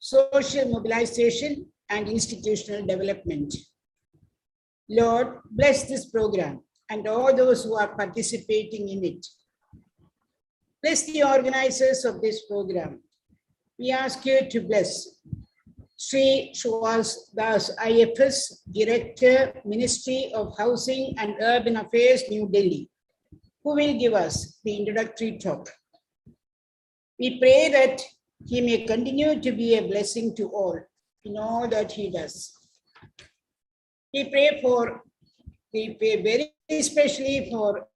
social mobilization, and institutional development. Lord, bless this program and all those who are participating in it. Bless the organizers of this program. We ask you to bless Sri Shuas Das, IFS, Director, Ministry of Housing and Urban Affairs, New Delhi, who will give us the introductory talk. We pray that he may continue to be a blessing to all in all that he does. We pray very especially for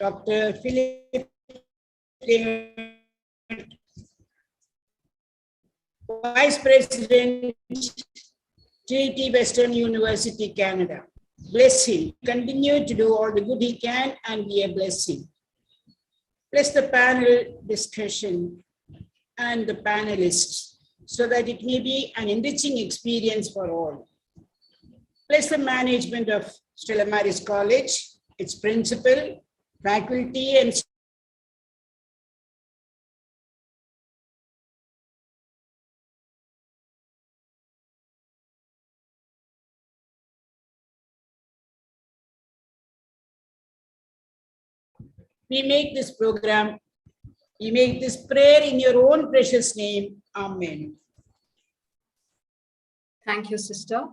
Dr. Philip, Vice President, Trinity Western University, Canada. Bless him. Continue to do all the good he can and be a blessing. Bless the panel discussion and the panelists so that it may be an enriching experience for all. Bless the management of Stella Maris College, its principal, faculty, and we make this program, we make this prayer in your own precious name. Amen. Thank you, Sister.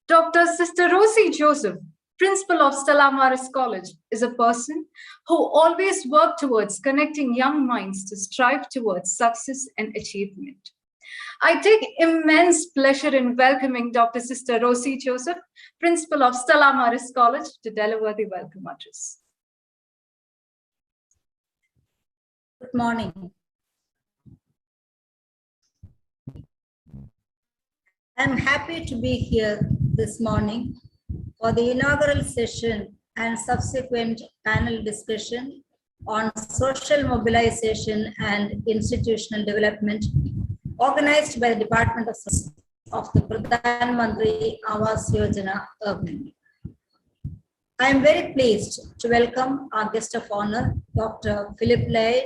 Dr. Sister Rosie Joseph, Principal of Stella Maris College, is a person who always worked towards connecting young minds to strive towards success and achievement. I take immense pleasure in welcoming Dr. Sister Rosie Joseph, Principal of Stella Maris College, to deliver the welcome address. Good morning. I'm happy to be here this morning for the inaugural session and subsequent panel discussion on social mobilization and institutional development organized by the Department of the Pradhan Mantri Awas Yojana Urban. I am very pleased to welcome our guest of honor, Dr. Philip Laird,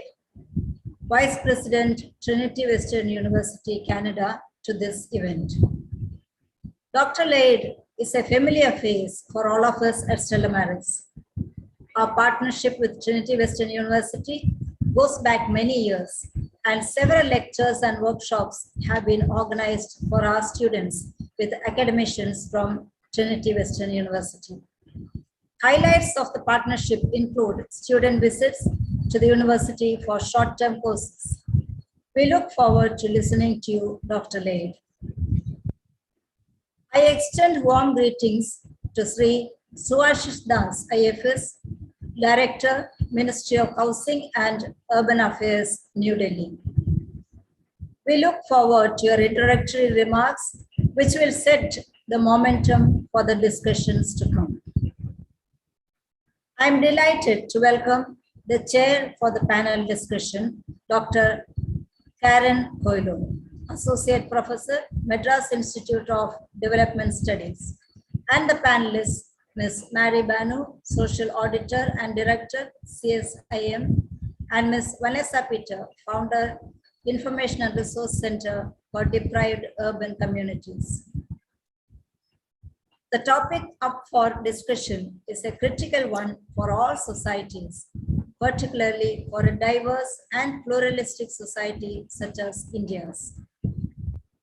Vice President, Trinity Western University, Canada, to this event. Dr. Laird is a familiar face for all of us at Stella Maris. Our partnership with Trinity Western University goes back many years, and several lectures and workshops have been organized for our students with academicians from Trinity Western University. Highlights of the partnership include student visits to the university for short-term courses. We look forward to listening to you, Dr. Laird. I extend warm greetings to Sri Shuas Das, IFS, Director, Ministry of Housing and Urban Affairs, New Delhi. We look forward to your introductory remarks, which will set the momentum for the discussions to come. I am delighted to welcome the chair for the panel discussion, Dr. Karen Coelho, Associate Professor, Madras Institute of Development Studies, and the panelists, Ms. Mary Banu, Social Auditor and Director, CSIM, and Ms. Vanessa Peter, Founder, Information and Resource Center for Deprived Urban Communities. The topic up for discussion is a critical one for all societies, particularly for a diverse and pluralistic society such as India's.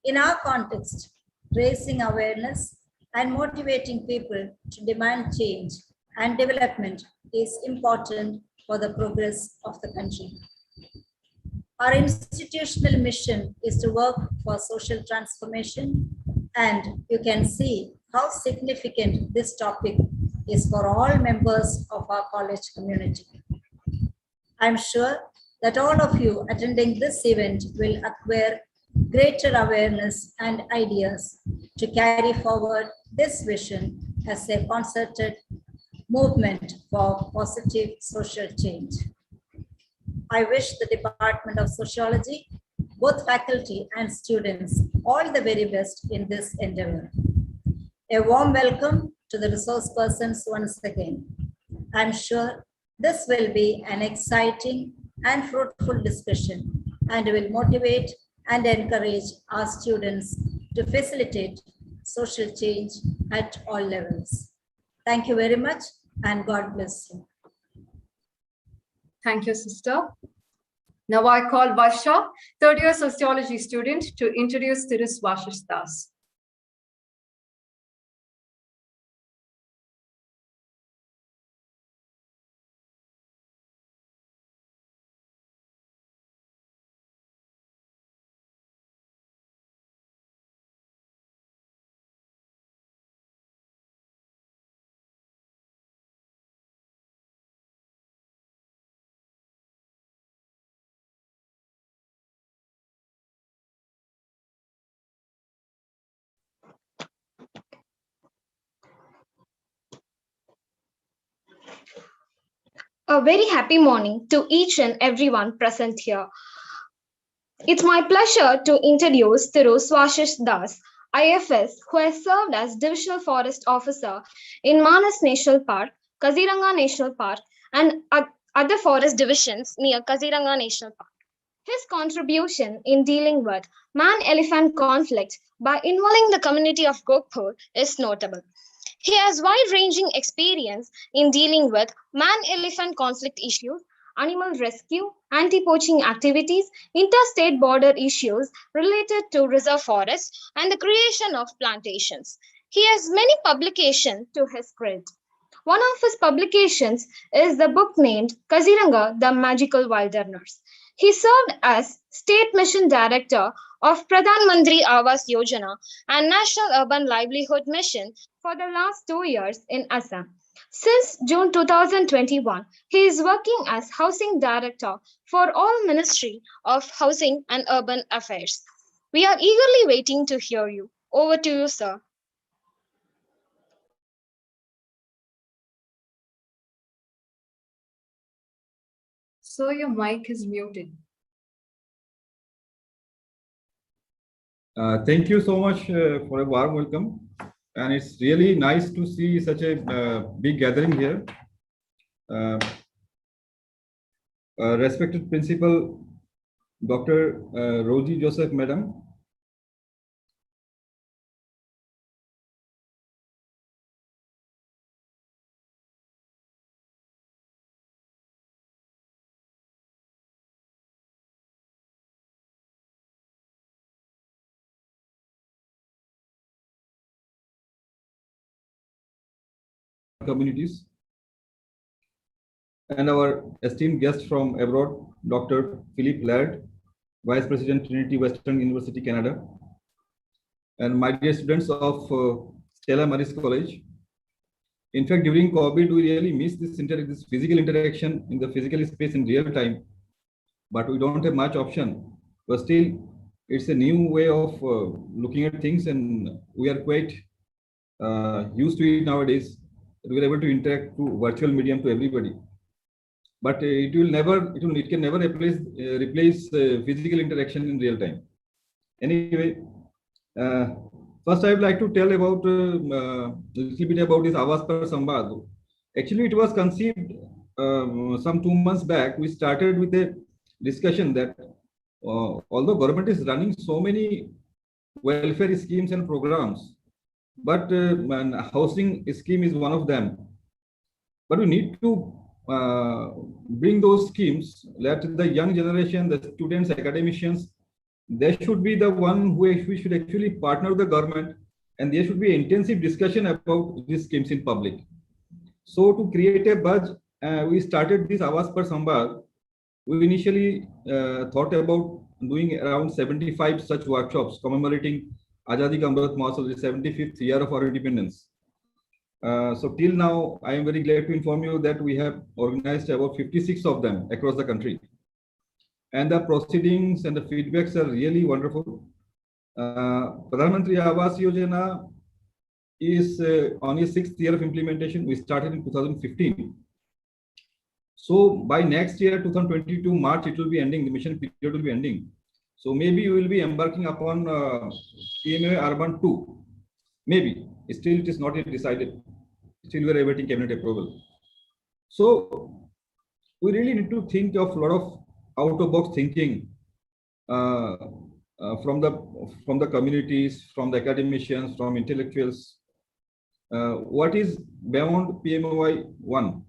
In our context, raising awareness and motivating people to demand change and development is important for the progress of the country. Our institutional mission is to work for social transformation, and you can see how significant this topic is for all members of our college community. I'm sure that all of you attending this event will acquire greater awareness and ideas to carry forward this vision as a concerted movement for positive social change. I wish the Department of Sociology, both faculty and students, all the very best in this endeavor. A warm welcome to the resource persons once again. I'm sure this will be an exciting and fruitful discussion and will motivate and encourage our students to facilitate social change at all levels. Thank you very much, and God bless you. Thank you, sister. Now I call Varsha, third-year sociology student, to introduce Thiru Swashish Das. A very happy morning to each and everyone present here. It's my pleasure to introduce Thiru Swashish Das, IFS, who has served as Divisional Forest Officer in Manas National Park, Kaziranga National Park, and other forest divisions near Kaziranga National Park. His contribution in dealing with man-elephant conflict by involving the community of Gokpur is notable. He has wide-ranging experience in dealing with man-elephant conflict issues, animal rescue, anti-poaching activities, interstate border issues related to reserve forests, and the creation of plantations. He has many publications to his credit. One of his publications is the book named Kaziranga, the Magical Wilderness. He served as State Mission Director of Pradhan Mantri Awas Yojana and National Urban Livelihood Mission for the last 2 years in Assam. Since June 2021, he is working as Housing Director for all Ministry of Housing and Urban Affairs. We are eagerly waiting to hear you. Over to you, sir. So your mic is muted. Thank you so much for a warm welcome. And it's really nice to see such a big gathering here. Respected Principal, Dr. Rosie Joseph, Madam. Communities. And our esteemed guest from abroad, Dr. Philip Laird, Vice President, Trinity Western University, Canada. And my dear students of Stella Maris College. In fact, during COVID, we really miss this physical interaction in the physical space in real time, but we don't have much option. But still, it's a new way of looking at things, and we are quite used to it nowadays. We are able to interact through virtual medium to everybody. But it can never replace physical interaction in real time. Anyway, first I would like to tell about a little bit about this Awas Par Samvad. Actually, it was conceived some 2 months back. We started with a discussion that although government is running so many welfare schemes and programs, but housing scheme is one of them. But we need to bring those schemes, let the young generation, the students, academicians, they should be the one who should actually partner with the government, and there should be intensive discussion about these schemes in public. So to create a buzz, we started this Awas Par Samvad. We initially thought about doing around 75 such workshops commemorating Azadi Ka Amrit Mahotsav, the 75th year of our independence. So till now, I am very glad to inform you that we have organized about 56 of them across the country. And the proceedings and the feedbacks are really wonderful. Pradhan Mantri Awas Yojana is on its 6th year of implementation. We started in 2015. So by next year, 2022 March, it will be ending. The mission period will be ending. So maybe we will be embarking upon PMA Urban 2. Maybe. Still, it is not yet decided. Still, we are awaiting cabinet approval. So we really need to think of a lot of out-of-box thinking from the communities, from the academicians, from intellectuals, what is beyond PMOY 1?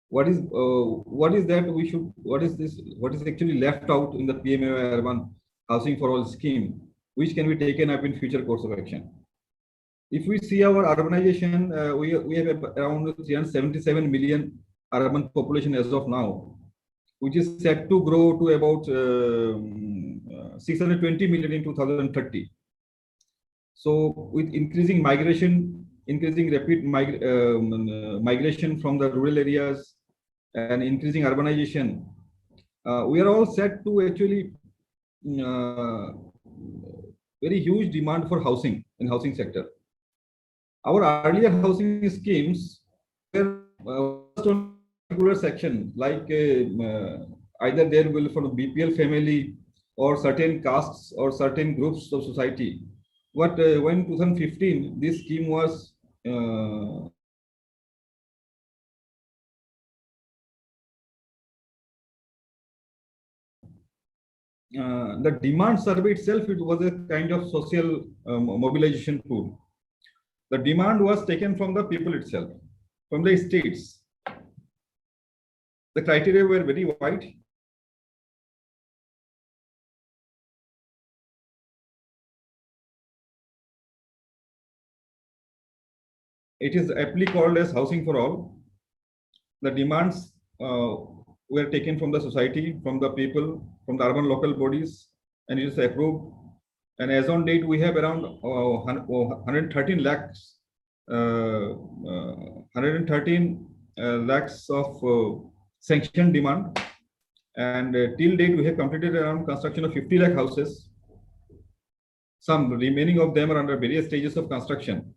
What is that we should, what is actually left out in the PMOY 1 housing for all scheme, which can be taken up in future course of action? If we see our urbanization, we have around 377 million urban population as of now, which is set to grow to about 620 million in 2030. So with increasing migration, increasing rapid migration from the rural areas and increasing urbanization, we are all set to actually very huge demand for housing in housing sector. Our earlier housing schemes were on particular section, like either there will for BPL family or certain castes or certain groups of society. But when 2015, this scheme was the demand survey itself, it was a kind of social mobilization tool. The demand was taken from the people itself, from the states. The criteria were very wide. It is aptly called as housing for all. The demands were taken from the society, from the people, from the urban local bodies, and it is approved. And as on date, we have around 113 lakhs, 113 lakhs of sanctioned demand. And till date, we have completed around construction of 50 lakh houses. Some remaining of them are under various stages of construction.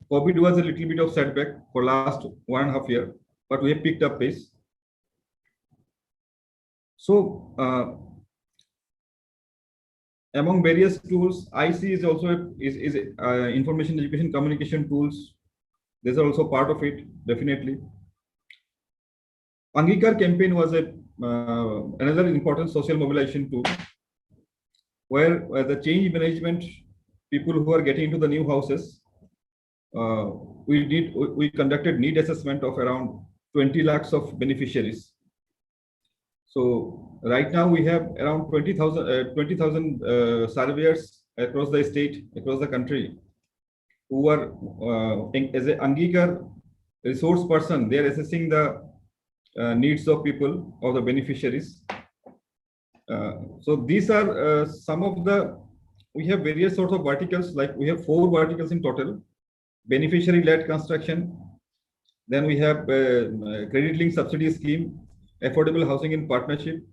COVID was a little bit of setback for last 1.5 years, but we have picked up pace. So among various tools, IC is also information education communication tools. These are also part of it, definitely. Angikar campaign was another important social mobilization tool, where the change management people who are getting into the new houses, we conducted need assessment of around 20 lakhs of beneficiaries. So right now we have around 20,000 surveyors across the state, across the country, who are as a Angikar resource person. They are assessing the needs of people or the beneficiaries. So these are some of the, we have various sorts of verticals, like we have 4 verticals in total. Beneficiary-led construction, then we have credit link subsidy scheme, affordable housing in partnership,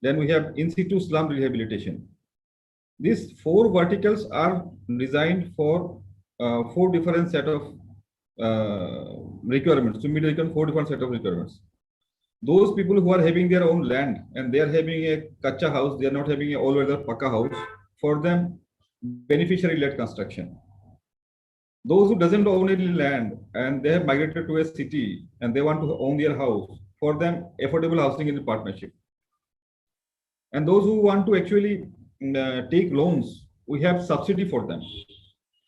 then we have in situ slum rehabilitation. These 4 verticals are designed for 4 different set of requirements, to meet 4 different set of requirements. Those people who are having their own land and they are having a kacha house, they are not having a all-weather pakka house, for them beneficiary-led construction. Those who doesn't own any land and they have migrated to a city and they want to own their house, for them affordable housing in partnership. And those who want to actually take loans, we have subsidy for them,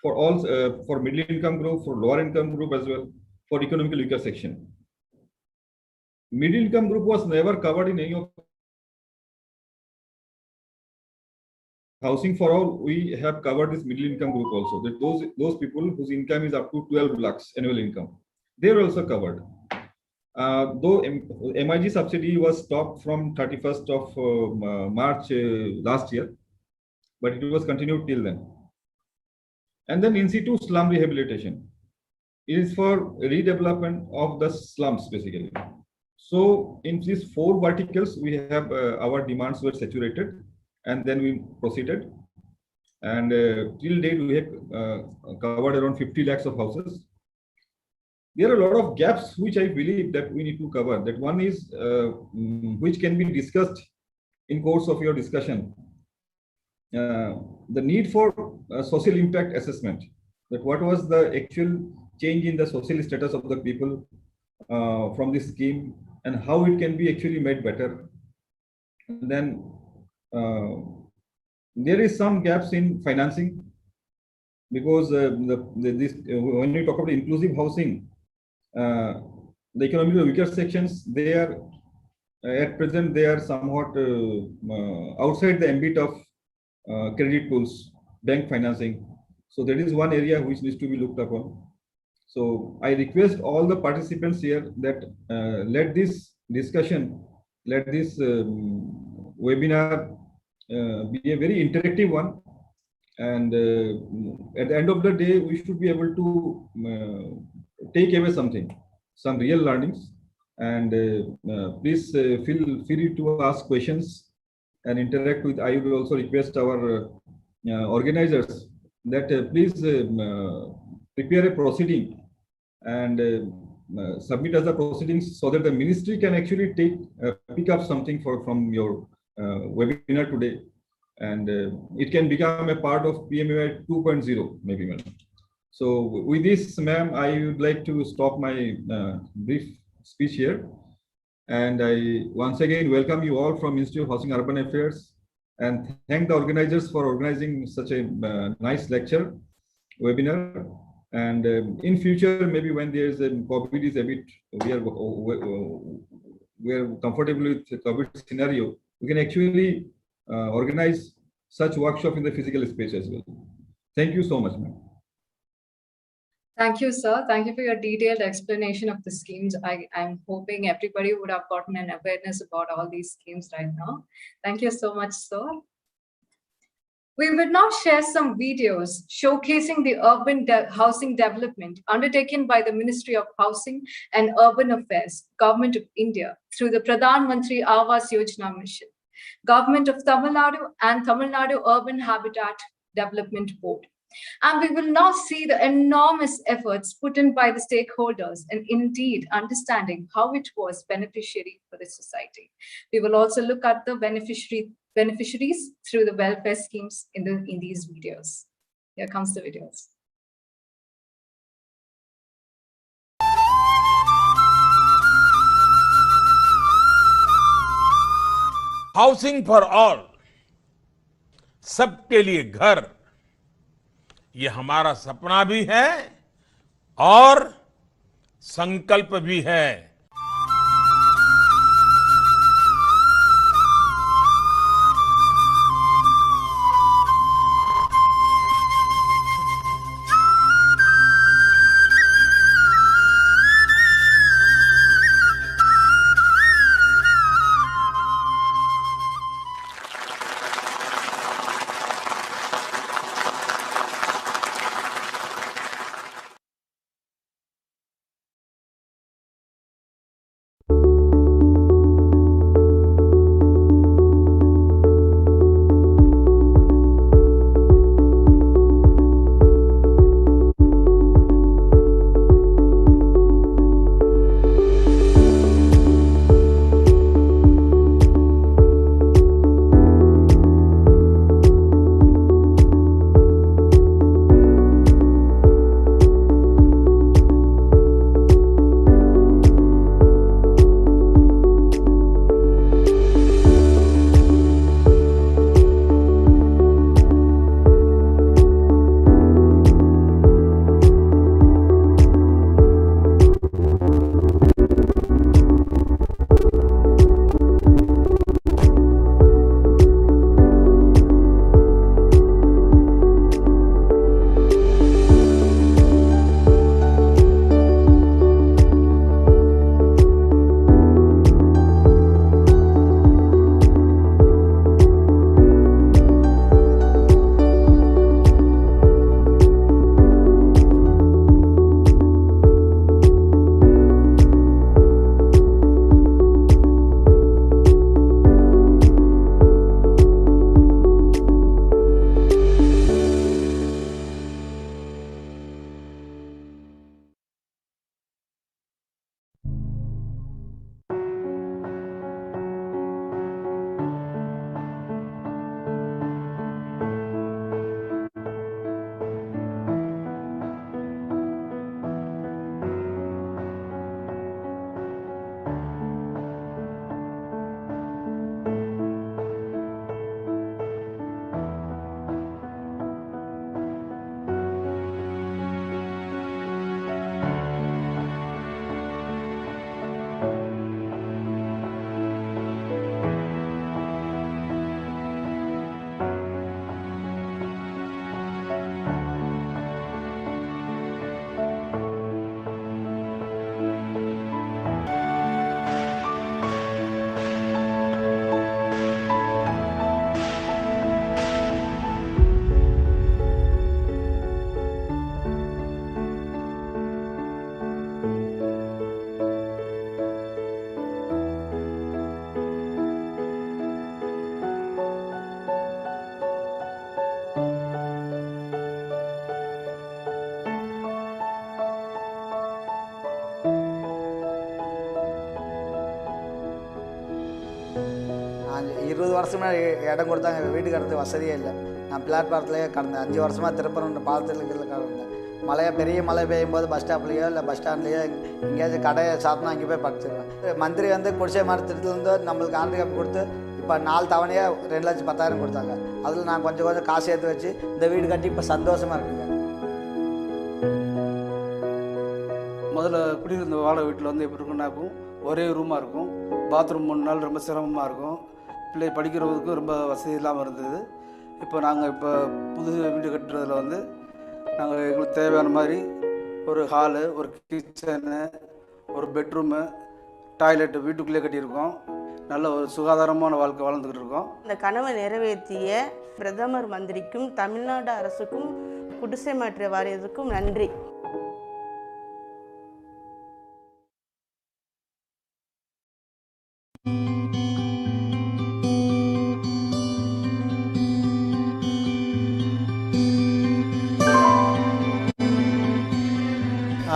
for all, for middle income group, for lower income group as well, for economically weaker section. Middle income group was never covered in any of housing for all. We have covered this middle income group also, that those people whose income is up to 12 lakhs annual income, they are also covered. Though MIG subsidy was stopped from 31st of March last year, but it was continued till then. And then in situ slum rehabilitation, it is for redevelopment of the slums basically. So in these 4 verticals, we have our demands were saturated, and then we proceeded. And till date, we have covered around 50 lakhs of houses. There are a lot of gaps which I believe that we need to cover. That one is which can be discussed in course of your discussion. The need for social impact assessment. That what was the actual change in the social status of the people from this scheme, and how it can be actually made better. And then there is some gaps in financing because when we talk about inclusive housing, the economically weaker sections, they are at present they are somewhat outside the ambit of credit pools, bank financing. So that is one area which needs to be looked upon. So I request all the participants here that let this discussion, let this webinar be a very interactive one. And at the end of the day, we should be able to take away something, some real learnings. And please feel free to ask questions and interact with. I would also request our organizers that please prepare a proceeding and submit as the proceedings so that the ministry can actually pick up something from your webinar today, and it can become a part of PMAY 2.0 maybe, madam. So with this, ma'am, I would like to stop my brief speech here. And I once again welcome you all from Ministry of Housing and Urban Affairs and thank the organizers for organizing such a nice lecture webinar. And in future, maybe when there's a COVID is a bit, we are comfortable with the COVID scenario, we can actually organize such workshop in the physical space as well. Thank you so much, ma'am. Thank you, sir. Thank you for your detailed explanation of the schemes. I'm hoping everybody would have gotten an awareness about all these schemes right now. Thank you so much, sir. We will now share some videos showcasing the urban housing development undertaken by the Ministry of Housing and Urban Affairs, Government of India, through the Pradhan Mantri Awas Yojana Mission, Government of Tamil Nadu and Tamil Nadu Urban Habitat Development Board. And we will now see the enormous efforts put in by the stakeholders and indeed understanding how it was beneficiary for the society. We will also look at the beneficiaries through the welfare schemes in these videos. Here comes the videos. Housing for all, सबके लिए घर, ये हमारा सपना भी है और संकल्प भी है। வருஷமா இடம் கொடுத்தாங்க, வீட்டுக்கு கடந்து வசதியே இல்லை. நான் பிளாட்பாரத்துலேயே கடந்தேன். 5 வருஷமாக திருப்பரம் பாலத்தில் கடந்தேன். பெரிய மழை பெய்யும் போது பஸ் ஸ்டாப்லேயோ இல்லை பஸ் ஸ்டாண்ட்லேயோ எங்கேயாச்சும் கடையை சாத்தினா அங்கே போய் படுத்துருவேன். மந்திரி குடிசை மரத்திட்டத்துலேருந்து நம்மளுக்கு ஹேண்டிகேப் கொடுத்து இப்போ 4 தவணையாக 2,10,000 கொடுத்தாங்க. அதில் நான் கொஞ்சம் காசு சேர்த்து வச்சு இந்த வீடு கட்டி இப்போ சந்தோஷமாக இருக்குங்க. முதல்ல குடியிருந்த வாடகை வீட்டில் எப்படி இருக்குன்னாக்கும் ஒரே ரூமாக இருக்கும். பாத்ரூம் 3 நாள் ரொம்ப சிரமமாக இருக்கும். பிள்ளை படிக்கிறதுக்கும் ரொம்ப வசதி இல்லாமல் இருந்தது. இப்போ நாங்கள் புது வீடு கட்டுறதுல நாங்கள் எங்களுக்கு தேவையான மாதிரி ஒரு ஹாலு, ஒரு கிச்சனு, ஒரு பெட்ரூமு, டாய்லெட்டு வீட்டுக்குள்ளே கட்டியிருக்கோம். நல்ல ஒரு சுகாதாரமான வாழ்க்கை வாழ்ந்துக்கிட்டு இருக்கோம். இந்த கனவை நிறைவேற்றிய பிரதமர் மந்திரிக்கும் தமிழ்நாடு அரசுக்கும் குடிசை மாற்று வாரியத்துக்கும் நன்றி.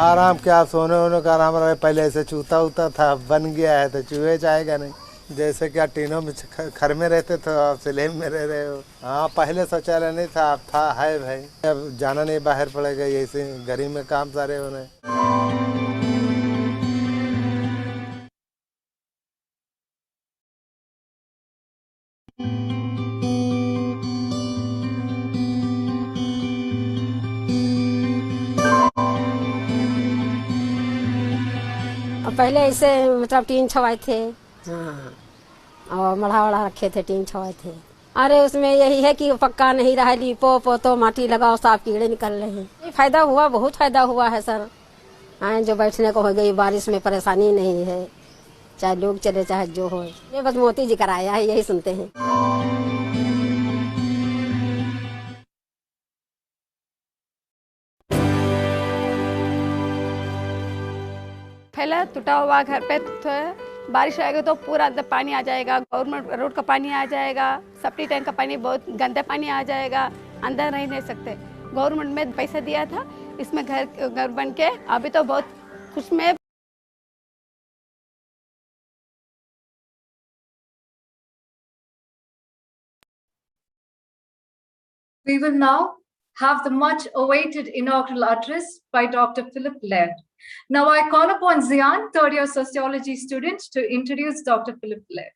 आराम क्या, सोने वोने का आराम रहे। पहले ऐसे चूता उता था, बन गया है तो चूहे जाएगा नहीं। जैसे क्या टीनों में घर में रहते थे, आप स्लेब में रह रहे हो। हाँ, पहले शौचालय नहीं था, अब था, है भाई। अब जाना नहीं बाहर पड़ेगा, ऐसे घर ही में काम सारे होने। पहले ऐसे मतलब टीन छवाए थे, हाँ, और मढ़ा वढ़ा रखे थे, टीन छवाए थे। अरे उसमें यही है कि पक्का नहीं रहा, लीपो तो माटी लगाओ, साफ कीड़े निकल रहे हैं। फायदा हुआ, बहुत फायदा हुआ है सर। हाँ, जो बैठने को हो गई, बारिश में परेशानी नहीं है, चाहे लोग चले चाहे जो हो। ये बस मोदी जी कराया है, यही सुनते हैं। पहले टूटा हुआ घर पे बारिश आएगा तो पूरा अंदर पानी आ जाएगा। गवर्नमेंट रोड का पानी आ जाएगा, सेप्टी टैंक का पानी, बहुत गंदा पानी आ जाएगा, अंदर रह नहीं सकते। गवर्नमेंट में पैसा दिया था, इसमें घर बन के अभी तो बहुत खुश में। We will now have the much awaited inaugural address by Dr. Philip Laird. Now I call upon Zian, third year sociology student, to introduce Dr. Philip Laird.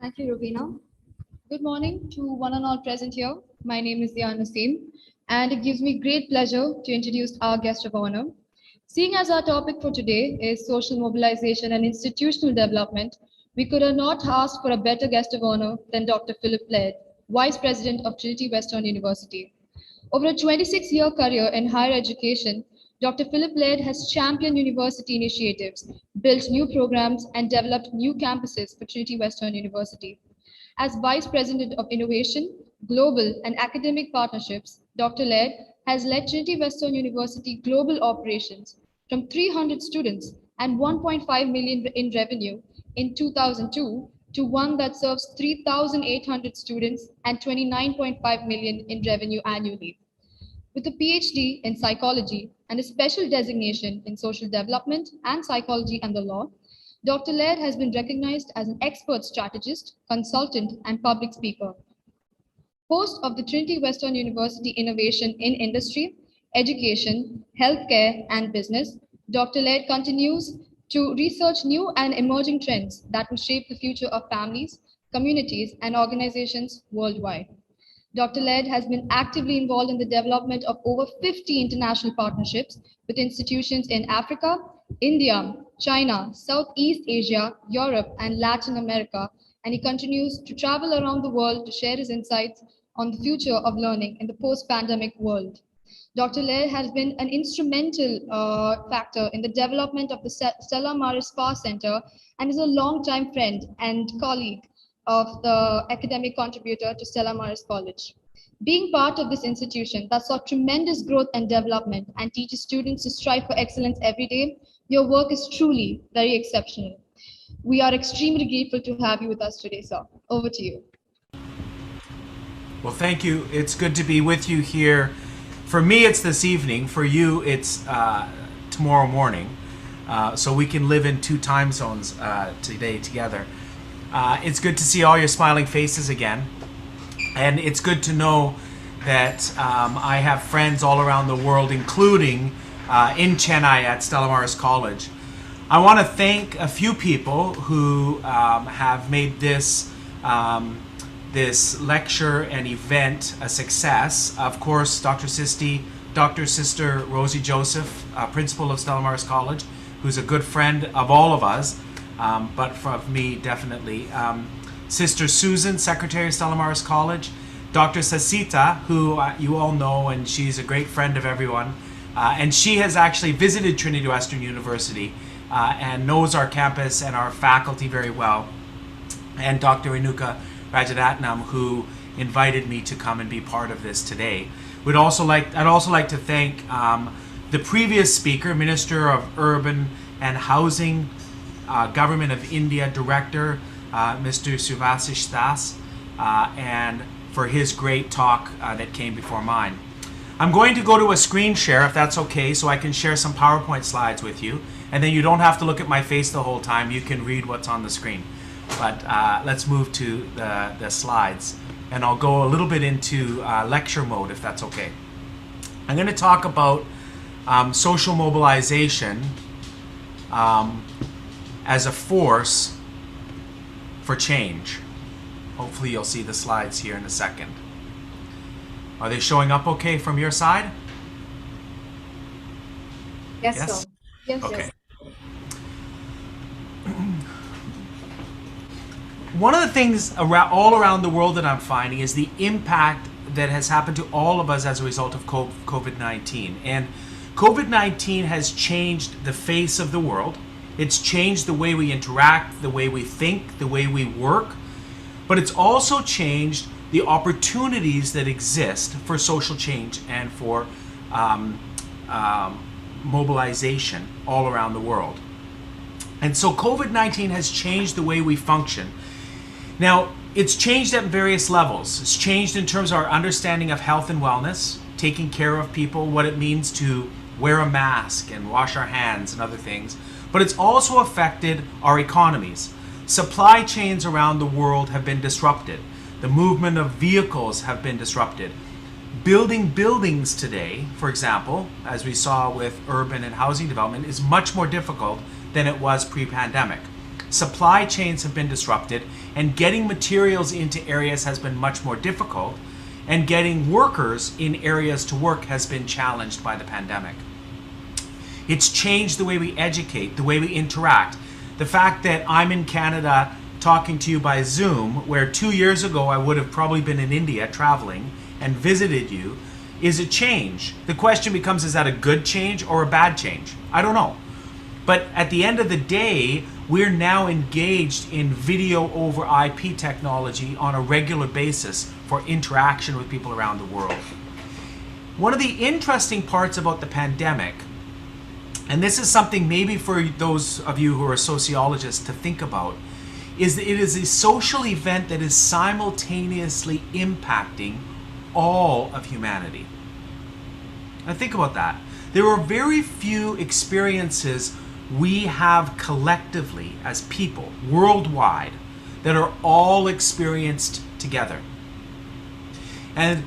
Thank you, Ravina. Good morning to one and all present here. My name is Zian Naseem, and it gives me great pleasure to introduce our guest of honor. Seeing as our topic for today is social mobilization and institutional development, we could have not asked for a better guest of honor than Dr. Philip Laird, Vice President of Trinity Western University. Over a 26-year career in higher education, Dr. Philip Laird has championed university initiatives, built new programs, and developed new campuses for Trinity Western University. As Vice President of Innovation, Global and Academic Partnerships, Dr. Laird has led Trinity Western University global operations from 300 students and 1.5 million in revenue in 2002 to one that serves 3,800 students and 29.5 million in revenue annually. With a PhD in psychology and a special designation in social development and psychology and the law, Dr. Laird has been recognized as an expert strategist, consultant, and public speaker. Host of the Trinity Western University Innovation in Industry, Education, Healthcare, and Business, Dr. Laird continues to research new and emerging trends that will shape the future of families, communities, and organizations worldwide. Dr. Laird has been actively involved in the development of over 50 international partnerships with institutions in Africa, India, China, Southeast Asia, Europe, and Latin America, and he continues to travel around the world to share his insights on the future of learning in the post-pandemic world. Dr. Laird has been an instrumental factor in the development of the Stella Maris Spa Center and is a longtime friend and colleague of the academic contributor to Stella Maris College. Being part of this institution that saw tremendous growth and development and teaches students to strive for excellence every day, your work is truly very exceptional. We are extremely grateful to have you with us today, sir. Over to you. Well, thank you. It's good to be with you here. For me, it's this evening. For you, it's tomorrow morning. So we can live in 2 time zones today together. It's good to see all your smiling faces again. And it's good to know that I have friends all around the world, including in Chennai at Stella Maris College. I want to thank a few people who have made this this lecture and event a success. Of course, Dr. Sister Rosie Joseph, principal of Stella Maris College, who's a good friend of all of us, but of me definitely. Sister Susan, secretary of Stella Maris College. Dr. Sasita, who you all know, and she's a great friend of everyone. And she has actually visited Trinity Western University and knows our campus and our faculty very well. And Dr. Renuka Rajaratnam, who invited me to come and be part of this today. I'd also like to thank the previous speaker, Minister of Urban and Housing, Government of India Director, Mr. Suvasish Das, and for his great talk that came before mine. I'm going to go to a screen share, if that's okay, so I can share some PowerPoint slides with you, and then you don't have to look at my face the whole time. You can read what's on the screen. But let's move to the slides, and I'll go a little bit into lecture mode, if that's okay. I'm going to talk about social mobilization as a force for change. Hopefully you'll see the slides here in a second. Are they showing up okay from your side? Yes, Yes? sir. Yes, Okay. yes. One of the things all around the world that I'm finding is the impact that has happened to all of us as a result of COVID-19. And COVID-19 has changed the face of the world. It's changed the way we interact, the way we think, the way we work. But it's also changed the opportunities that exist for social change and for mobilization all around the world. And so COVID-19 has changed the way we function. Now, it's changed at various levels. It's changed in terms of our understanding of health and wellness, taking care of people, what it means to wear a mask and wash our hands and other things. But it's also affected our economies. Supply chains around the world have been disrupted. The movement of vehicles have been disrupted. Building buildings today, for example, as we saw with urban and housing development, is much more difficult than it was pre-pandemic. Supply chains have been disrupted, and getting materials into areas has been much more difficult, and getting workers in areas to work has been challenged by the pandemic. It's changed the way we educate, the way we interact. The fact that I'm in Canada talking to you by Zoom, where 2 years ago I would have probably been in India traveling and visited you, is a change. The question becomes, is that a good change or a bad change? I don't know. But at the end of the day, we're now engaged in video over IP technology on a regular basis for interaction with people around the world. One of the interesting parts about the pandemic, and this is something maybe for those of you who are sociologists to think about, is that it is a social event that is simultaneously impacting all of humanity. Now think about that. There are very few experiences we have collectively as people worldwide that are all experienced together. And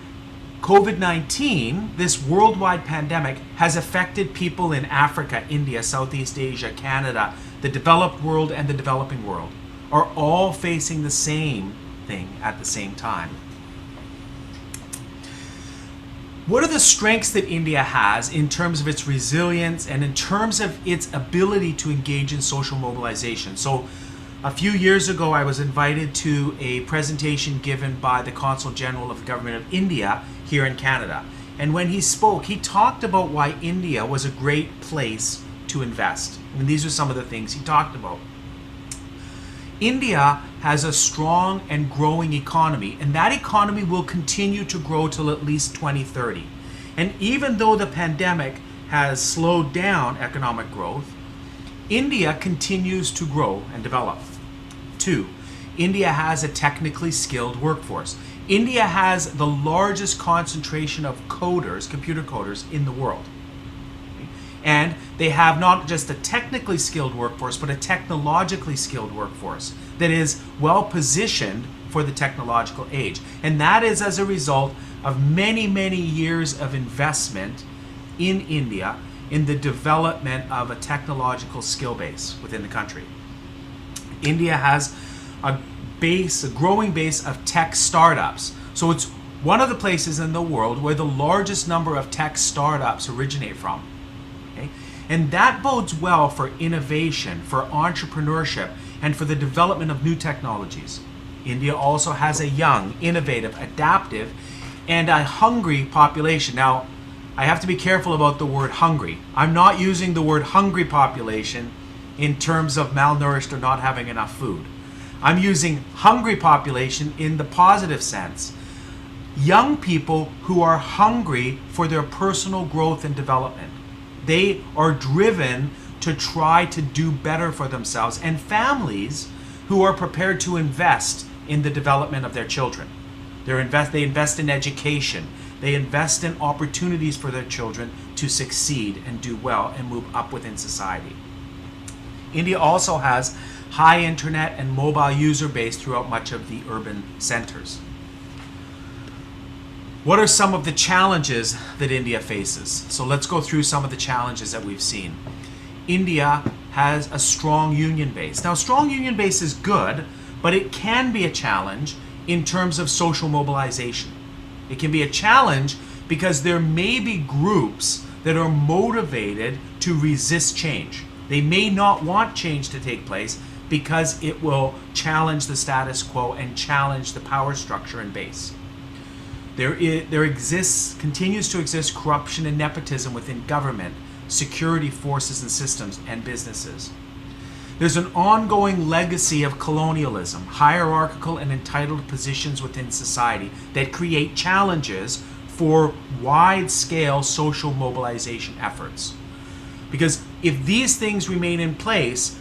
COVID-19, this worldwide pandemic, has affected people in Africa, India, Southeast Asia, Canada, the developed world and the developing world, are all facing the same thing at the same time. What are the strengths that India has in terms of its resilience and in terms of its ability to engage in social mobilization? So a few years ago, I was invited to a presentation given by the Consul General of the Government of India here in Canada. And when he spoke, he talked about why India was a great place to invest. And these are some of the things he talked about. India has a strong and growing economy, and that economy will continue to grow till at least 2030. And even though the pandemic has slowed down economic growth, India continues to grow and develop. 2, India has a technically skilled workforce. India has the largest concentration of coders, computer coders, in the world. And they have not just a technically skilled workforce, but a technologically skilled workforce that is well positioned for the technological age. And that is as a result of many, many years of investment in India in the development of a technological skill base within the country. India has a growing base of tech startups. So it's one of the places in the world where the largest number of tech startups originate from. Okay? And that bodes well for innovation, for entrepreneurship, and for the development of new technologies. India also has a young, innovative, adaptive, and a hungry population. Now, I have to be careful about the word hungry. I'm not using the word hungry population in terms of malnourished or not having enough food. I'm using hungry population in the positive sense. Young people who are hungry for their personal growth and development. They are driven to try to do better for themselves, and families who are prepared to invest in the development of their children. They invest in education. They invest in opportunities for their children to succeed and do well and move up within society. India also has high internet and mobile user base throughout much of the urban centers. What are some of the challenges that India faces? So let's go through some of the challenges that we've seen. India has a strong union base. Now, strong union base is good, but it can be a challenge in terms of social mobilization. It can be a challenge because there may be groups that are motivated to resist change. They may not want change to take place because it will challenge the status quo and challenge the power structure and base. There continues to exist corruption and nepotism within government, security forces and systems, and businesses. There's an ongoing legacy of colonialism, hierarchical and entitled positions within society that create challenges for wide-scale social mobilization efforts. Because if these things remain in place,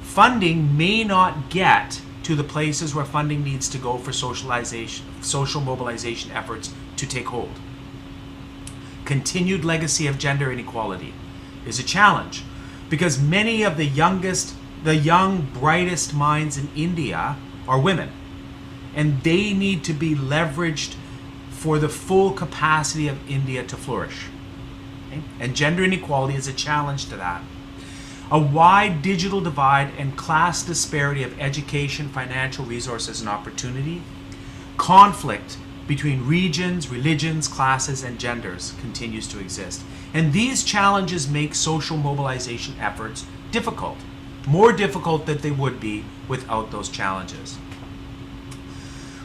funding may not get to the places where funding needs to go for social mobilization efforts to take hold. Continued legacy of gender inequality is a challenge because many of the young, brightest minds in India are women, and they need to be leveraged for the full capacity of India to flourish. Okay? And gender inequality is a challenge to that. A wide digital divide and class disparity of education, financial resources, and opportunity. Conflict between regions, religions, classes, and genders continues to exist. And these challenges make social mobilization efforts difficult, more difficult than they would be without those challenges.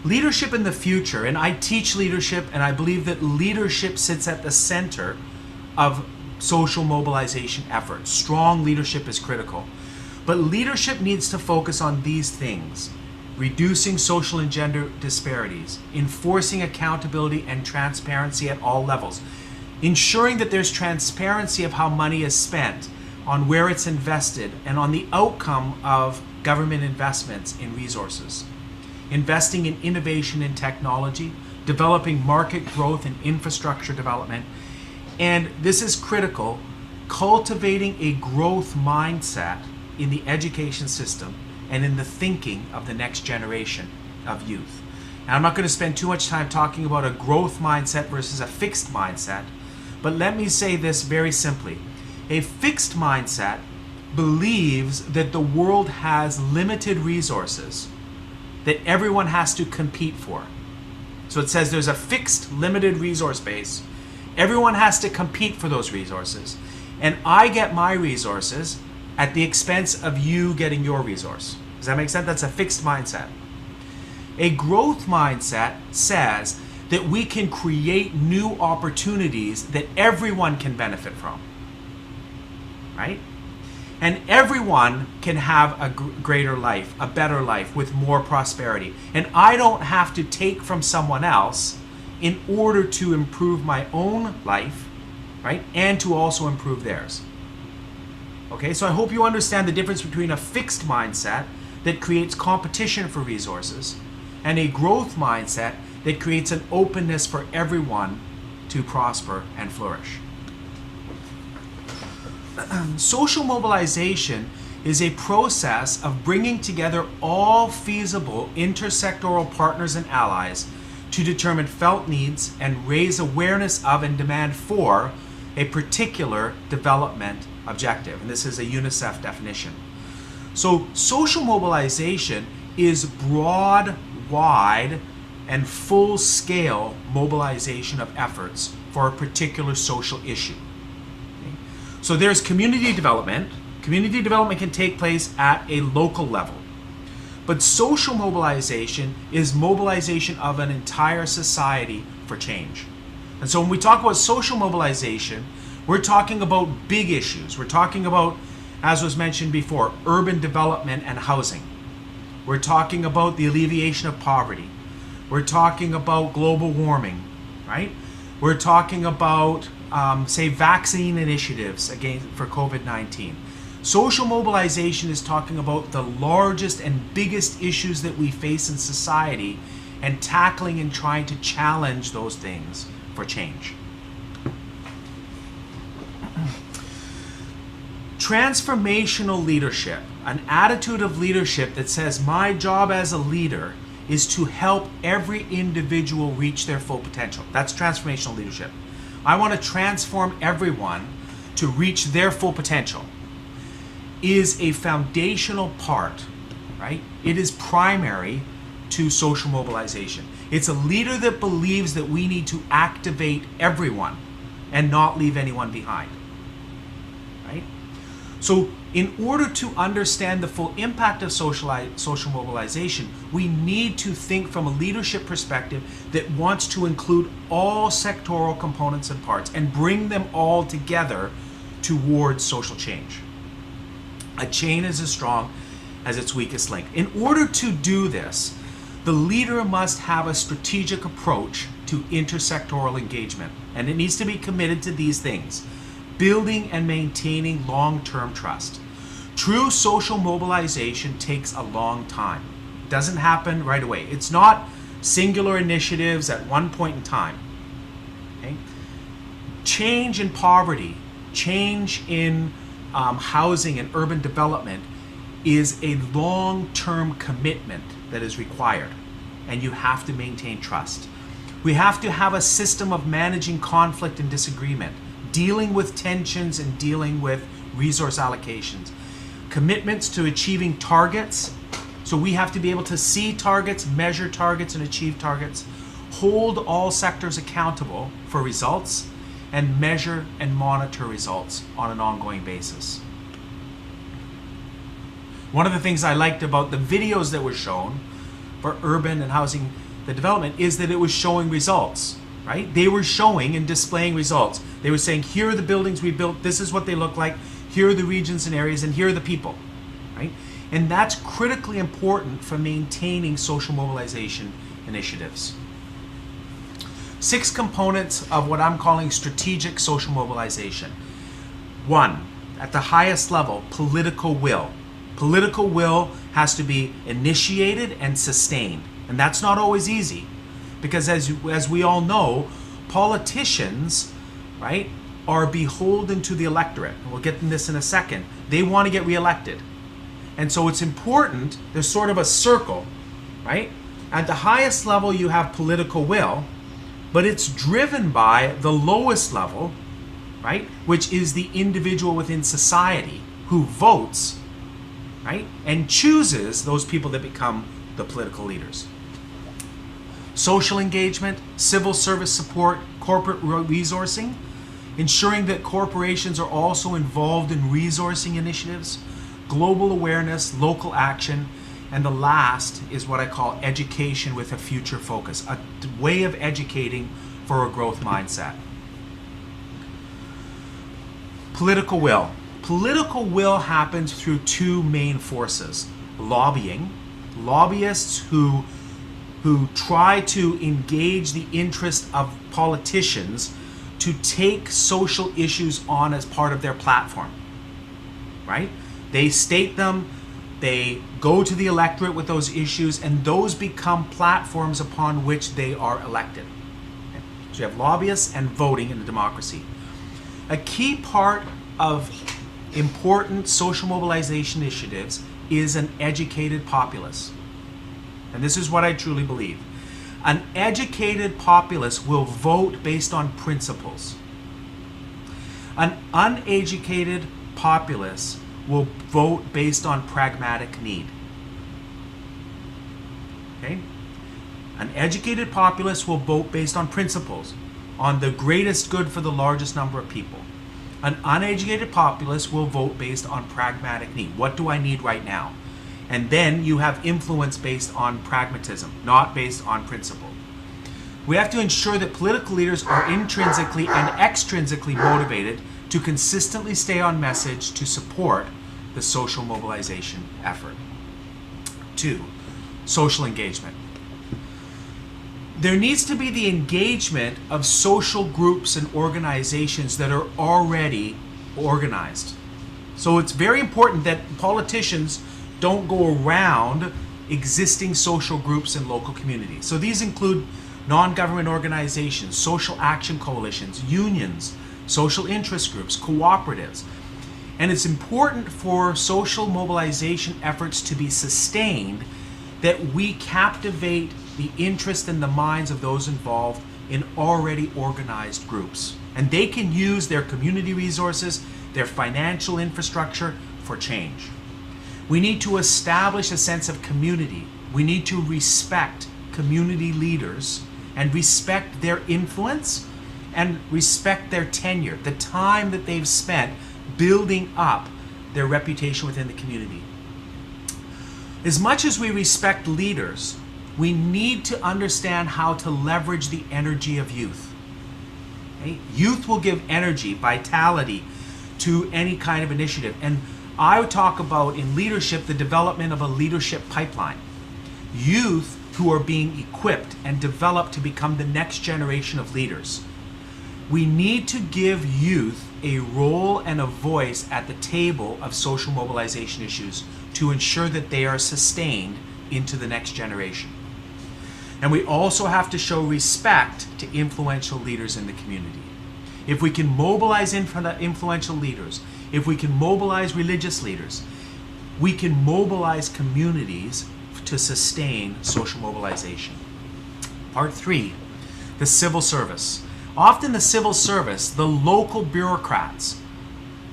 Leadership in the future, and I teach leadership, and I believe that leadership sits at the center of social mobilization efforts. Strong leadership is critical. But leadership needs to focus on these things: reducing social and gender disparities, enforcing accountability and transparency at all levels, ensuring that there's transparency of how money is spent, on where it's invested, and on the outcome of government investments in resources, investing in innovation and technology, developing market growth and infrastructure development, and this is critical, cultivating a growth mindset in the education system and in the thinking of the next generation of youth. Now, I'm not going to spend too much time talking about a growth mindset versus a fixed mindset, but let me say this very simply. A fixed mindset believes that the world has limited resources that everyone has to compete for. So it says there's a fixed, limited resource base. Everyone has to compete for those resources. And I get my resources at the expense of you getting your resource. Does that make sense? That's a fixed mindset. A growth mindset says that we can create new opportunities that everyone can benefit from. Right? And everyone can have a greater life, a better life with more prosperity. And I don't have to take from someone else in order to improve my own life, right? And to also improve theirs. Okay, so I hope you understand the difference between a fixed mindset that creates competition for resources and a growth mindset that creates an openness for everyone to prosper and flourish. Social mobilization is a process of bringing together all feasible intersectoral partners and allies to determine felt needs and raise awareness of and demand for a particular development objective. And this is a UNICEF definition. So social mobilization is broad, wide, and full-scale mobilization of efforts for a particular social issue. Okay? So there's community development. Community development can take place at a local level. But social mobilization is mobilization of an entire society for change. And so when we talk about social mobilization, we're talking about big issues. We're talking about, as was mentioned before, urban development and housing. We're talking about the alleviation of poverty. We're talking about global warming, right? We're talking about, say, vaccine initiatives for COVID-19. Social mobilization is talking about the largest and biggest issues that we face in society and tackling and trying to challenge those things for change. Transformational leadership, an attitude of leadership that says my job as a leader is to help every individual reach their full potential. That's transformational leadership. I want to transform everyone to reach their full potential. Is a foundational part, right? It is primary to social mobilization. It's a leader that believes that we need to activate everyone and not leave anyone behind, right? So in order to understand the full impact of social mobilization, we need to think from a leadership perspective that wants to include all sectoral components and parts and bring them all together towards social change. A chain is as strong as its weakest link. In order to do this, the leader must have a strategic approach to intersectoral engagement, and it needs to be committed to these things: building and maintaining long-term trust. True social mobilization takes a long time. It doesn't happen right away. It's not singular initiatives at one point in time. Okay? Change in poverty, change in housing and urban development is a long-term commitment that is required, and you have to maintain trust. We have to have a system of managing conflict and disagreement, dealing with tensions and dealing with resource allocations, commitments to achieving targets. So we have to be able to see targets, measure targets, and achieve targets, hold all sectors accountable for results, and measure and monitor results on an ongoing basis. One of the things I liked about the videos that were shown for urban and housing the development is that it was showing results, right? They were showing and displaying results. They were saying, here are the buildings we built, this is what they look like, here are the regions and areas, and here are the people, right? And that's critically important for maintaining social mobilization initiatives. 6 components of what I'm calling strategic social mobilization. 1, at the highest level, political will. Political will has to be initiated and sustained. And that's not always easy, because as we all know, politicians, right, are beholden to the electorate. We'll get into this in a second. They want to get reelected. And so it's important, there's sort of a circle, right? At the highest level, you have political will, but it's driven by the lowest level, right? Which is the individual within society who votes, right? And chooses those people that become the political leaders. Social engagement, civil service support, corporate resourcing, ensuring that corporations are also involved in resourcing initiatives, global awareness, local action, and the last is what I call education with a future focus, a way of educating for a growth mindset. Political will. Political will happens through 2 main forces: lobbying, lobbyists who try to engage the interest of politicians to take social issues on as part of their platform. right? They state them, they go to the electorate with those issues, and those become platforms upon which they are elected. Okay? So you have lobbyists and voting in a democracy. A key part of important social mobilization initiatives is an educated populace. And this is what I truly believe. An educated populace will vote based on principles. An uneducated populace will vote based on pragmatic need. Okay? An educated populace will vote based on principles, on the greatest good for the largest number of people. An uneducated populace will vote based on pragmatic need. What do I need right now? And then you have influence based on pragmatism, not based on principle. We have to ensure that political leaders are intrinsically and extrinsically motivated to consistently stay on message to support the social mobilization effort. 2, social engagement. There needs to be the engagement of social groups and organizations that are already organized. So it's very important that politicians don't go around existing social groups and local communities. So these include non-government organizations, social action coalitions, unions, social interest groups, cooperatives. And it's important for social mobilization efforts to be sustained that we captivate the interest and the minds of those involved in already organized groups. And they can use their community resources, their financial infrastructure for change. We need to establish a sense of community. We need to respect community leaders and respect their influence and respect their tenure, the time that they've spent building up their reputation within the community. As much as we respect leaders, we need to understand how to leverage the energy of youth. Okay? Youth will give energy, vitality to any kind of initiative. And I would talk about in leadership the development of a leadership pipeline. Youth who are being equipped and developed to become the next generation of leaders. We need to give youth a role and a voice at the table of social mobilization issues to ensure that they are sustained into the next generation. And we also have to show respect to influential leaders in the community. If we can mobilize influential leaders, if we can mobilize religious leaders, we can mobilize communities to sustain social mobilization. Part 3, the civil service. Often the civil service, the local bureaucrats,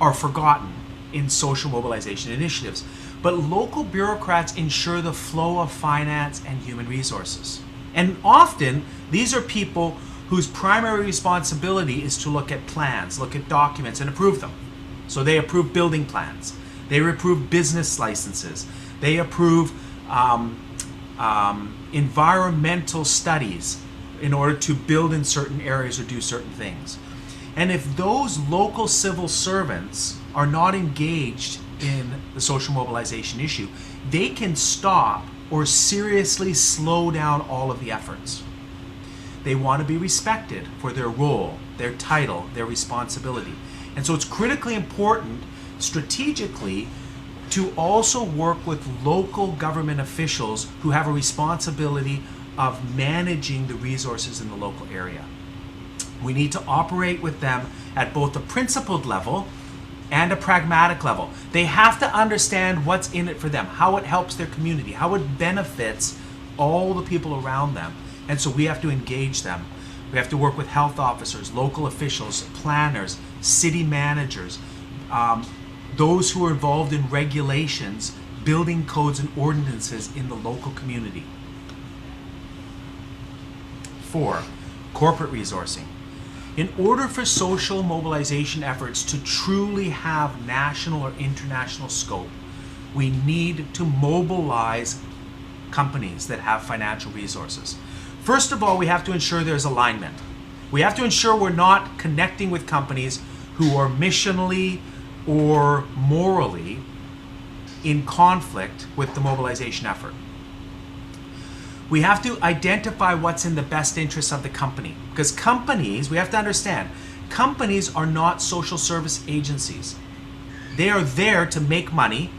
are forgotten in social mobilization initiatives. But local bureaucrats ensure the flow of finance and human resources. And often, these are people whose primary responsibility is to look at plans, look at documents, and approve them. So they approve building plans. They approve business licenses. They approve environmental studies in order to build in certain areas or do certain things. And if those local civil servants are not engaged in the social mobilization issue, they can stop or seriously slow down all of the efforts. They want to be respected for their role, their title, their responsibility. And so it's critically important strategically to also work with local government officials who have a responsibility of managing the resources in the local area. We need to operate with them at both a principled level and a pragmatic level. They have to understand what's in it for them, how it helps their community, how it benefits all the people around them. And so we have to engage them. We have to work with health officers, local officials, planners, city managers, those who are involved in regulations, building codes and ordinances in the local community. 4, corporate resourcing. In order for social mobilization efforts to truly have national or international scope, we need to mobilize companies that have financial resources. First of all, we have to ensure there's alignment. We have to ensure we're not connecting with companies who are missionally or morally in conflict with the mobilization effort. We have to identify what's in the best interest of the company. Because companies, we have to understand, companies are not social service agencies. They are there to make money,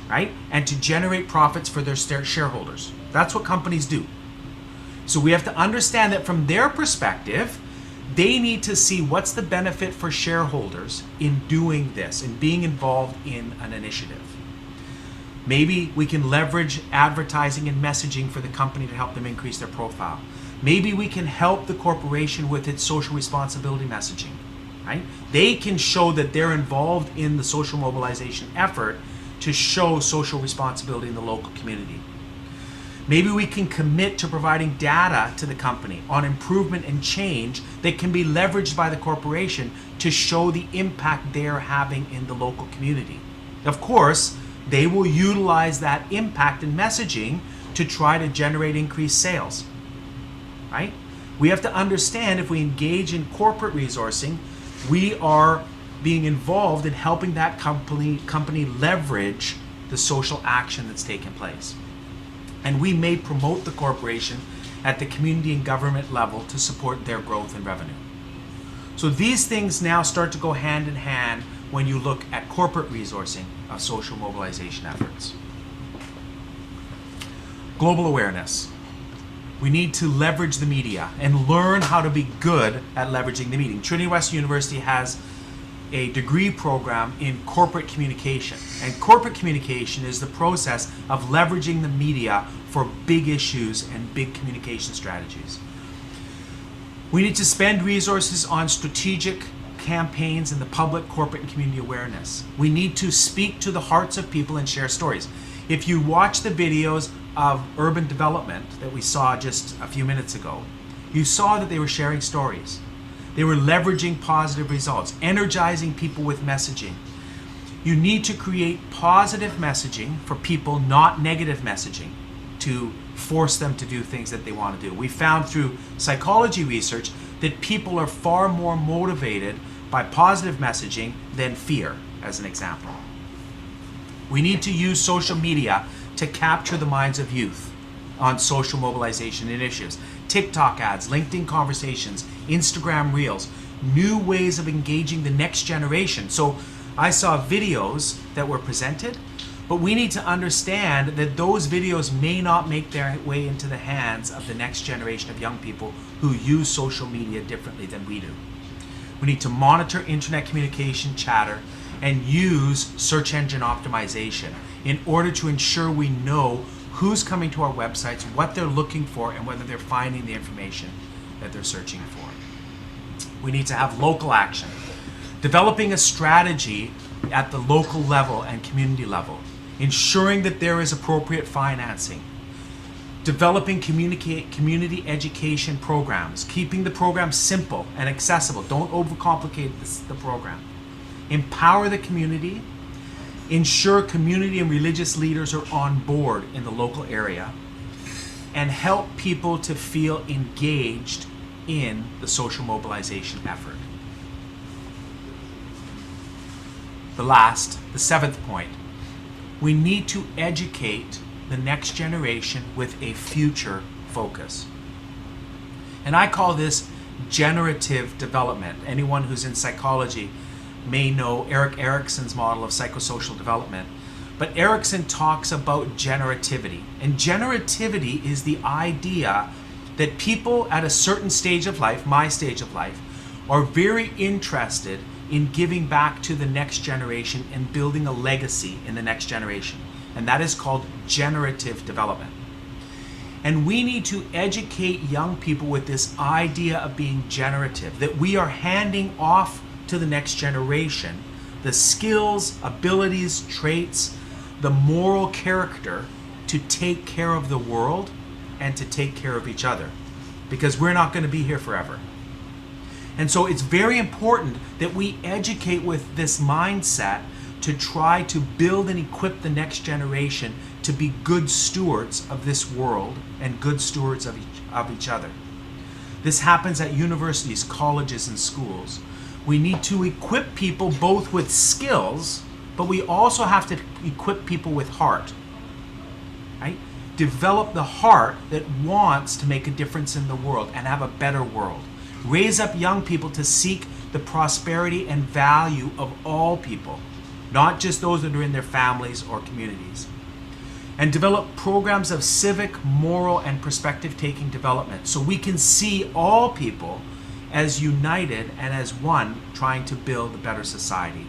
right? And to generate profits for their shareholders. That's what companies do. So we have to understand that from their perspective, they need to see what's the benefit for shareholders in doing this, in being involved in an initiative. Maybe we can leverage advertising and messaging for the company to help them increase their profile. Maybe we can help the corporation with its social responsibility messaging, right? They can show that they're involved in the social mobilization effort to show social responsibility in the local community. Maybe we can commit to providing data to the company on improvement and change that can be leveraged by the corporation to show the impact they're having in the local community. Of course, they will utilize that impact and messaging to try to generate increased sales, right? We have to understand if we engage in corporate resourcing, we are being involved in helping that company leverage the social action that's taken place. And we may promote the corporation at the community and government level to support their growth and revenue. So these things now start to go hand in hand when you look at corporate resourcing of social mobilization efforts. Global awareness. We need to leverage the media and learn how to be good at leveraging the media. Trinity Western University has a degree program in corporate communication. And corporate communication is the process of leveraging the media for big issues and big communication strategies. We need to spend resources on strategic campaigns in the public, corporate, and community awareness. We need to speak to the hearts of people and share stories. If you watch the videos of urban development that we saw just a few minutes ago, you saw that they were sharing stories. They were leveraging positive results, energizing people with messaging. You need to create positive messaging for people, not negative messaging, to force them to do things that they want to do. We found through psychology research that people are far more motivated by positive messaging than fear, as an example. We need to use social media to capture the minds of youth on social mobilization initiatives. TikTok ads, LinkedIn conversations, Instagram reels, new ways of engaging the next generation. So I saw videos that were presented, but we need to understand that those videos may not make their way into the hands of the next generation of young people who use social media differently than we do. We need to monitor internet communication chatter and use search engine optimization in order to ensure we know who's coming to our websites, what they're looking for, and whether they're finding the information that they're searching for. We need to have local action. Developing a strategy at the local level and community level. Ensuring that there is appropriate financing. Developing community education programs. Keeping the program simple and accessible. Don't overcomplicate the program. Empower the community. Ensure community and religious leaders are on board in the local area, and help people to feel engaged in the social mobilization effort. The seventh point, we need to educate the next generation with a future focus. And I call this generative development. Anyone who's in psychology may know Erik Erikson's model of psychosocial development. But Erikson talks about generativity. And generativity is the idea that people at a certain stage of life, my stage of life, are very interested in giving back to the next generation and building a legacy in the next generation. And that is called generative development. And we need to educate young people with this idea of being generative, that we are handing off to the next generation the skills, abilities, traits, the moral character to take care of the world and to take care of each other, because we're not going to be here forever. And so it's very important that we educate with this mindset to try to build and equip the next generation to be good stewards of this world and good stewards of each other. This happens at universities, colleges, and schools. We need to equip people both with skills, but we also have to equip people with heart, right? Develop the heart that wants to make a difference in the world and have a better world. Raise up young people to seek the prosperity and value of all people, not just those that are in their families or communities. And develop programs of civic, moral, and perspective-taking development so we can see all people as united and as one trying to build a better society.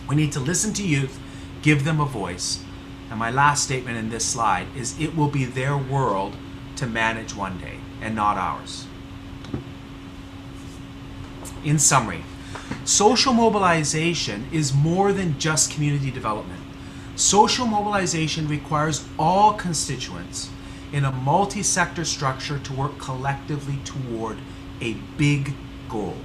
We need to listen to youth, give them a voice. And my last statement in this slide is it will be their world to manage one day and not ours. In summary, social mobilization is more than just community development. Social mobilization requires all constituents in a multi-sector structure to work collectively toward a big goal.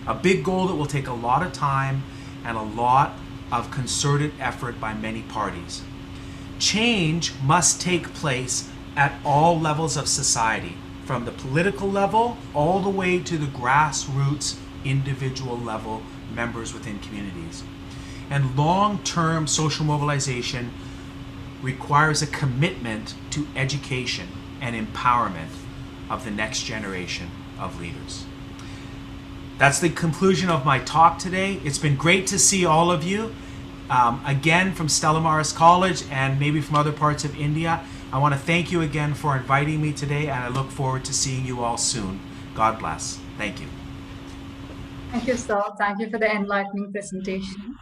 A big goal that will take a lot of time and a lot of concerted effort by many parties. Change must take place at all levels of society, from the political level all the way to the grassroots individual level members within communities. And long-term social mobilization requires a commitment to education and empowerment of the next generation of leaders. That's the conclusion of my talk today. It's been great to see all of you. Again, from Stella Maris College and maybe from other parts of India. I want to thank you again for inviting me today, and I look forward to seeing you all soon. God bless. Thank you. Thank you, sir. Thank you for the enlightening presentation.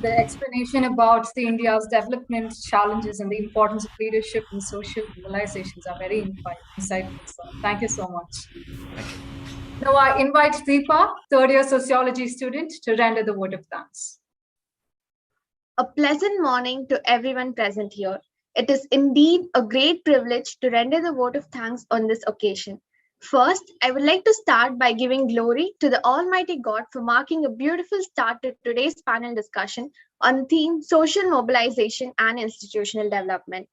The explanation about the India's development challenges and the importance of leadership and social mobilizations are very insightful, sir. Thank you so much. Thank you. Now I invite Deepa, third-year sociology student, to render the vote of thanks. A pleasant morning to everyone present here. It is indeed a great privilege to render the vote of thanks on this occasion. First, I would like to start by giving glory to the Almighty God for marking a beautiful start to today's panel discussion on the theme Social Mobilization and Institutional Development.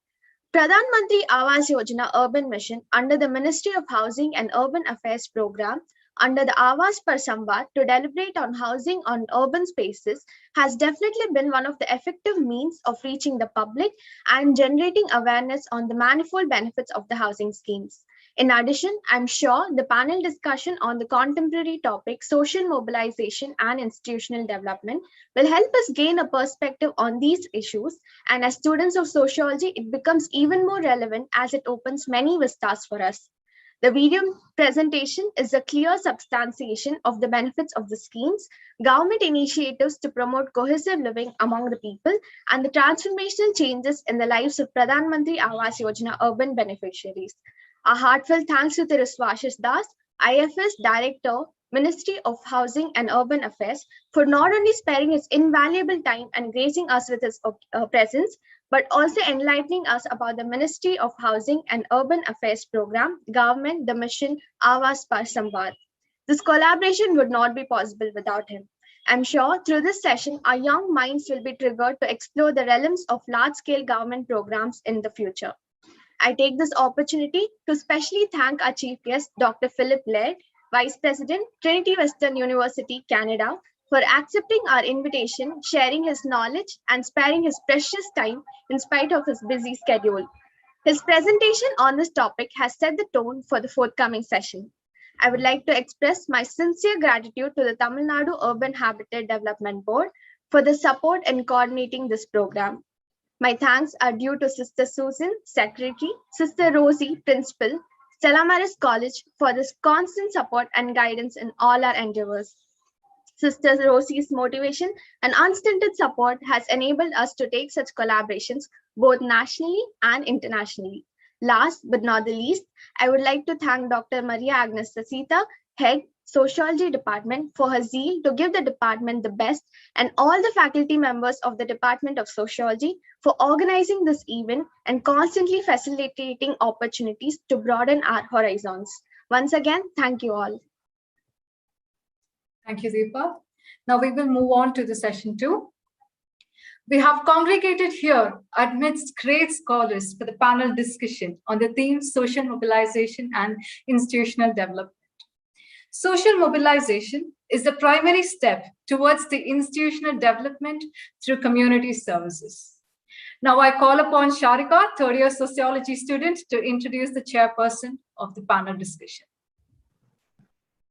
Pradhan Mantri Awas Yojana Urban Mission under the Ministry of Housing and Urban Affairs Program under the Awas Par Samvad to deliberate on housing on urban spaces has definitely been one of the effective means of reaching the public and generating awareness on the manifold benefits of the housing schemes. In addition, I'm sure the panel discussion on the contemporary topic, social mobilization and institutional development, will help us gain a perspective on these issues. And as students of sociology, it becomes even more relevant as it opens many vistas for us. The video presentation is a clear substantiation of the benefits of the schemes, government initiatives to promote cohesive living among the people, and the transformational changes in the lives of Pradhan Mantri Awas Yojana urban beneficiaries. A heartfelt thanks to Thiru Swashish Das, IFS Director, Ministry of Housing and Urban Affairs, for not only sparing his invaluable time and gracing us with his presence, but also enlightening us about the Ministry of Housing and Urban Affairs program, government, the mission, Awas Par Samvad. This collaboration would not be possible without him. I'm sure through this session, our young minds will be triggered to explore the realms of large-scale government programs in the future. I take this opportunity to specially thank our chief guest, Dr. Philip Laird, Vice President, Trinity Western University, Canada, for accepting our invitation, sharing his knowledge, and sparing his precious time in spite of his busy schedule. His presentation on this topic has set the tone for the forthcoming session. I would like to express my sincere gratitude to the Tamil Nadu Urban Habitat Development Board for the support in coordinating this program. My thanks are due to Sister Susan, Secretary, Sister Rosie, Principal, Stella Maris College for this constant support and guidance in all our endeavors. Sister Rosie's motivation and unstinted support has enabled us to take such collaborations both nationally and internationally. Last but not the least, I would like to thank Dr. Maria Agnes Sasita, Head, Sociology Department, for her zeal to give the department the best, and all the faculty members of the Department of Sociology for organizing this event and constantly facilitating opportunities to broaden our horizons. Once again, thank you all. Thank you, Deepa. Now we will move on to the session 2. We have congregated here amidst great scholars for the panel discussion on the theme social mobilization and institutional development. Social mobilization is the primary step towards the institutional development through community services. Now I call upon Sharika, third-year sociology student, to introduce the chairperson of the panel discussion.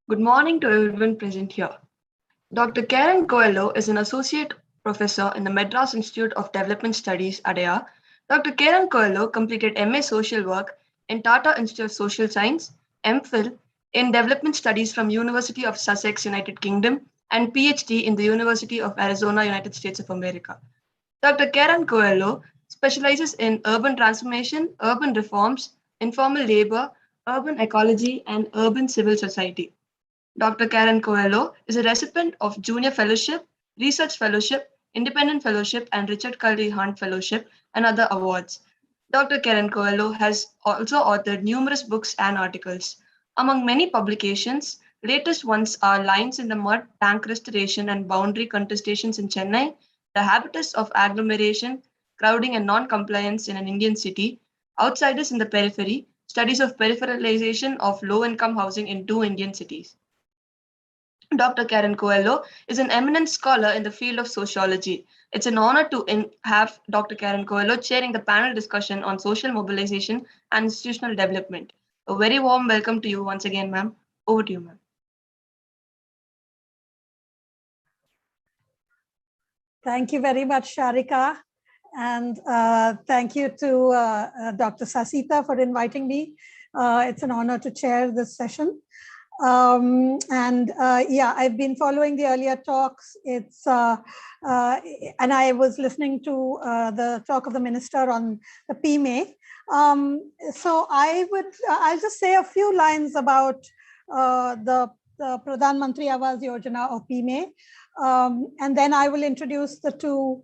Good morning to everyone present here. Dr. Karen Coelho is an associate Professor in the Madras Institute of Development Studies, ADEA, Dr. Kiran Coelho completed MA Social Work in Tata Institute of Social Science, MPhil in Development Studies from University of Sussex, United Kingdom, and PhD in the University of Arizona, United States of America. Dr. Kiran Coelho specializes in urban transformation, urban reforms, informal labor, urban ecology, and urban civil society. Dr. Karen Coelho is a recipient of Junior Fellowship, Research Fellowship, Independent Fellowship, and Richard Cully Hunt Fellowship, and other awards. Dr. Karen Coelho has also authored numerous books and articles. Among many publications, latest ones are Lines in the Mud, Tank Restoration and Boundary Contestations in Chennai, The Habitus of Agglomeration, Crowding and Non-Compliance in an Indian City, Outsiders in the Periphery, Studies of Peripheralization of Low-Income Housing in 2 Indian Cities. Dr. Karen Coelho is an eminent scholar in the field of sociology. It's an honor to have Dr. Karen Coelho chairing the panel discussion on social mobilization and institutional development. A very warm welcome to you once again, ma'am. Over to you, ma'am. Thank you very much, Sharika. And thank you to Dr. Sasita for inviting me. It's an honor to chair this session. Yeah, I've been following the earlier talks. And I was listening to the talk of the minister on the PMA. So I'll just say a few lines about the Pradhan Mantri Awas Yojana or PMA. And then I will introduce the two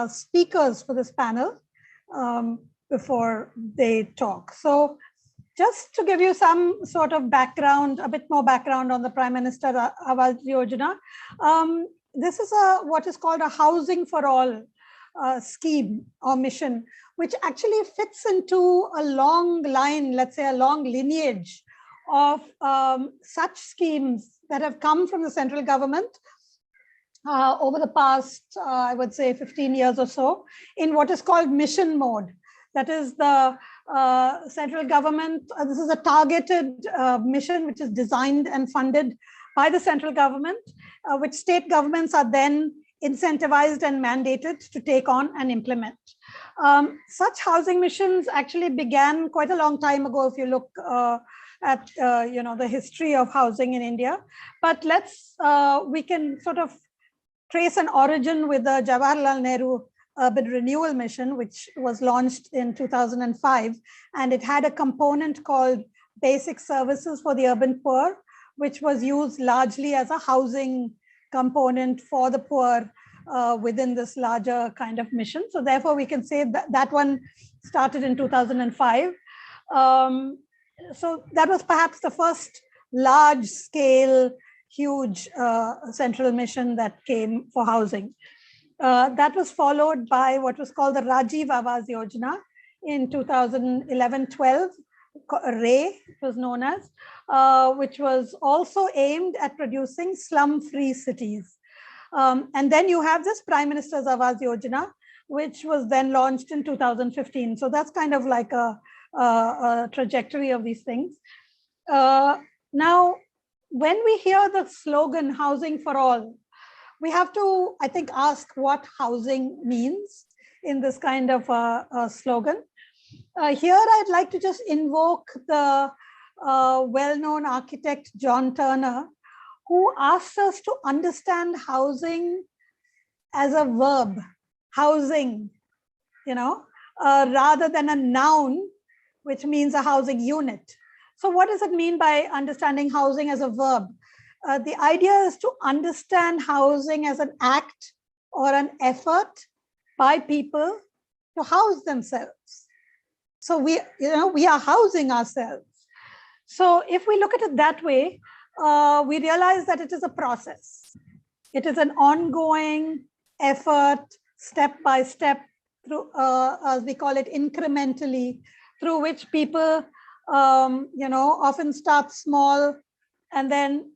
speakers for this panel before they talk. So just to give you some sort of background, a bit more background on the Prime Minister Awas Yojana, this is what is called a housing for all scheme or mission, which actually fits into a long line, let's say a long lineage of such schemes that have come from the central government over the past, I would say 15 years or so, in what is called mission mode. That is the central government, this is a targeted mission which is designed and funded by the central government, which state governments are then incentivized and mandated to take on and implement. Such housing missions actually began quite a long time ago if you look at the history of housing in India. But we can sort of trace an origin with the Jawaharlal Nehru Urban Renewal Mission, which was launched in 2005, and it had a component called Basic Services for the Urban Poor, which was used largely as a housing component for the poor within this larger kind of mission. So therefore, we can say that that one started in 2005. So that was perhaps the first large-scale, huge central mission that came for housing. That was followed by what was called the Rajiv Awas Yojana in 2011-12, RAY it was known as, which was also aimed at producing slum-free cities. And then you have this Prime Minister's Awas Yojana, which was then launched in 2015. So that's kind of like a trajectory of these things. Now, when we hear the slogan housing for all, we have to, I think, ask what housing means in this kind of slogan. Here, I'd like to just invoke the well-known architect John Turner, who asks us to understand housing as a verb, housing, rather than a noun, which means a housing unit. So what does it mean by understanding housing as a verb? The idea is to understand housing as an act or an effort by people to house themselves. So we are housing ourselves. So if we look at it that way, we realize that it is a process. It is an ongoing effort, step by step, through, as we call it, incrementally, through which people, often start small and then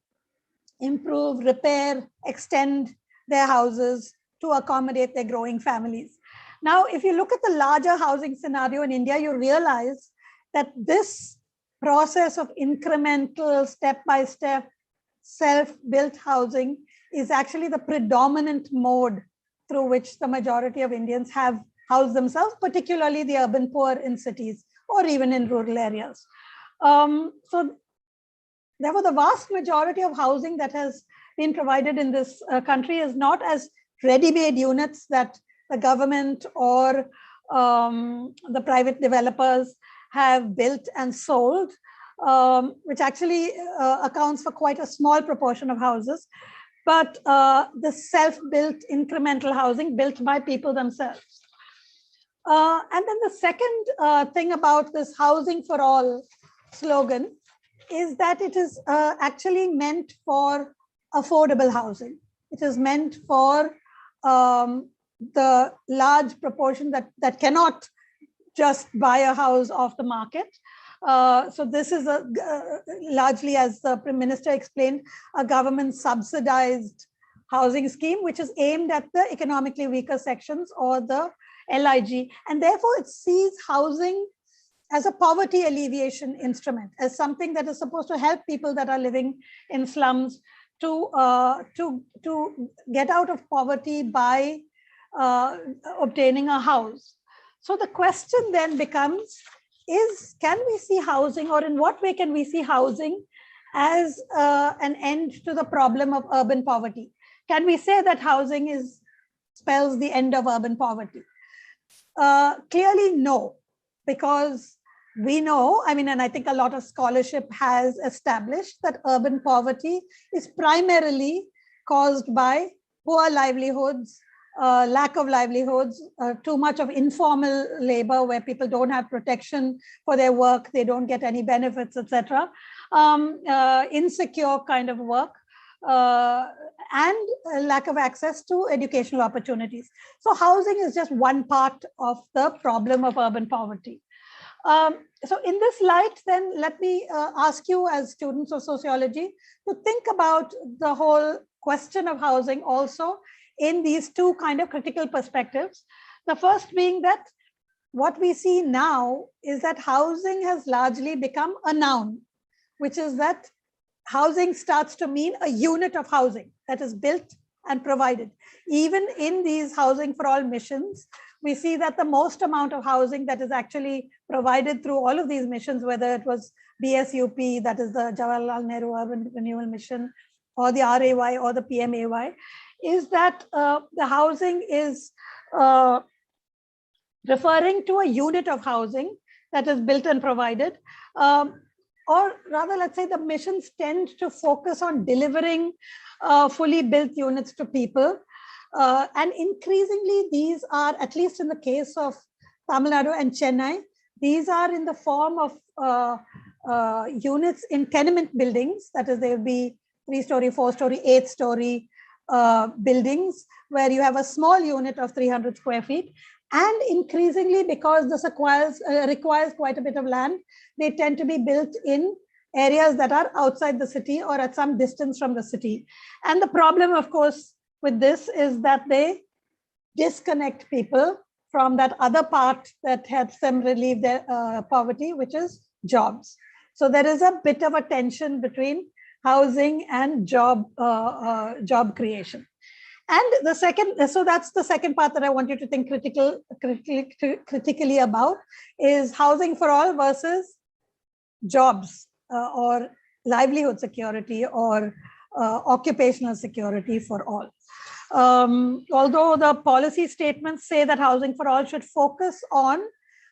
improve, repair, extend their houses to accommodate their growing families. Now, if you look at the larger housing scenario in India, you realize that this process of incremental, step-by-step, self-built housing is actually the predominant mode through which the majority of Indians have housed themselves, particularly the urban poor in cities or even in rural areas. So therefore, the vast majority of housing that has been provided in this country is not as ready-made units that the government or the private developers have built and sold, which actually accounts for quite a small proportion of houses, but the self-built incremental housing built by people themselves. And then the second thing about this housing for all slogan is that it is actually meant for affordable housing. It is meant for the large proportion that cannot just buy a house off the market. So this is largely, as the Prime Minister explained, a government subsidized housing scheme, which is aimed at the economically weaker sections or the LIG. And therefore it sees housing as a poverty alleviation instrument, as something that is supposed to help people that are living in slums to get out of poverty by obtaining a house. So the question then becomes, can we see housing, or in what way can we see housing as an end to the problem of urban poverty? Can we say that housing spells the end of urban poverty? Clearly no, because we know, and I think a lot of scholarship has established that urban poverty is primarily caused by poor livelihoods, lack of livelihoods, too much of informal labor where people don't have protection for their work, they don't get any benefits, etc. Insecure kind of work, and lack of access to educational opportunities. So housing is just one part of the problem of urban poverty. So in this light, then let me ask you as students of sociology to think about the whole question of housing also in these two kind of critical perspectives. The first being that what we see now is that housing has largely become a noun, which is that housing starts to mean a unit of housing that is built and provided. Even in these housing for all missions, we see that the most amount of housing that is actually provided through all of these missions, whether it was BSUP, that is the Jawaharlal Nehru Urban Renewal Mission, or the RAY or the PMAY, is that the housing is referring to a unit of housing that is built and provided. Or rather, let's say the missions tend to focus on delivering fully built units to people. And increasingly, these are, at least in the case of Tamil Nadu and Chennai, these are in the form of units in tenement buildings. That is, there will be 3-story, 4-story, 8-story buildings where you have a small unit of 300 square feet. And increasingly, because this requires quite a bit of land, they tend to be built in areas that are outside the city or at some distance from the city. And the problem, of course, with this is that they disconnect people from that other part that helps them relieve their poverty, which is jobs. So there is a bit of a tension between housing and job creation. And the second, so that's the second part that I want you to think critically about, is housing for all versus jobs or livelihood security or occupational security for all. Although the policy statements say that housing for all should focus on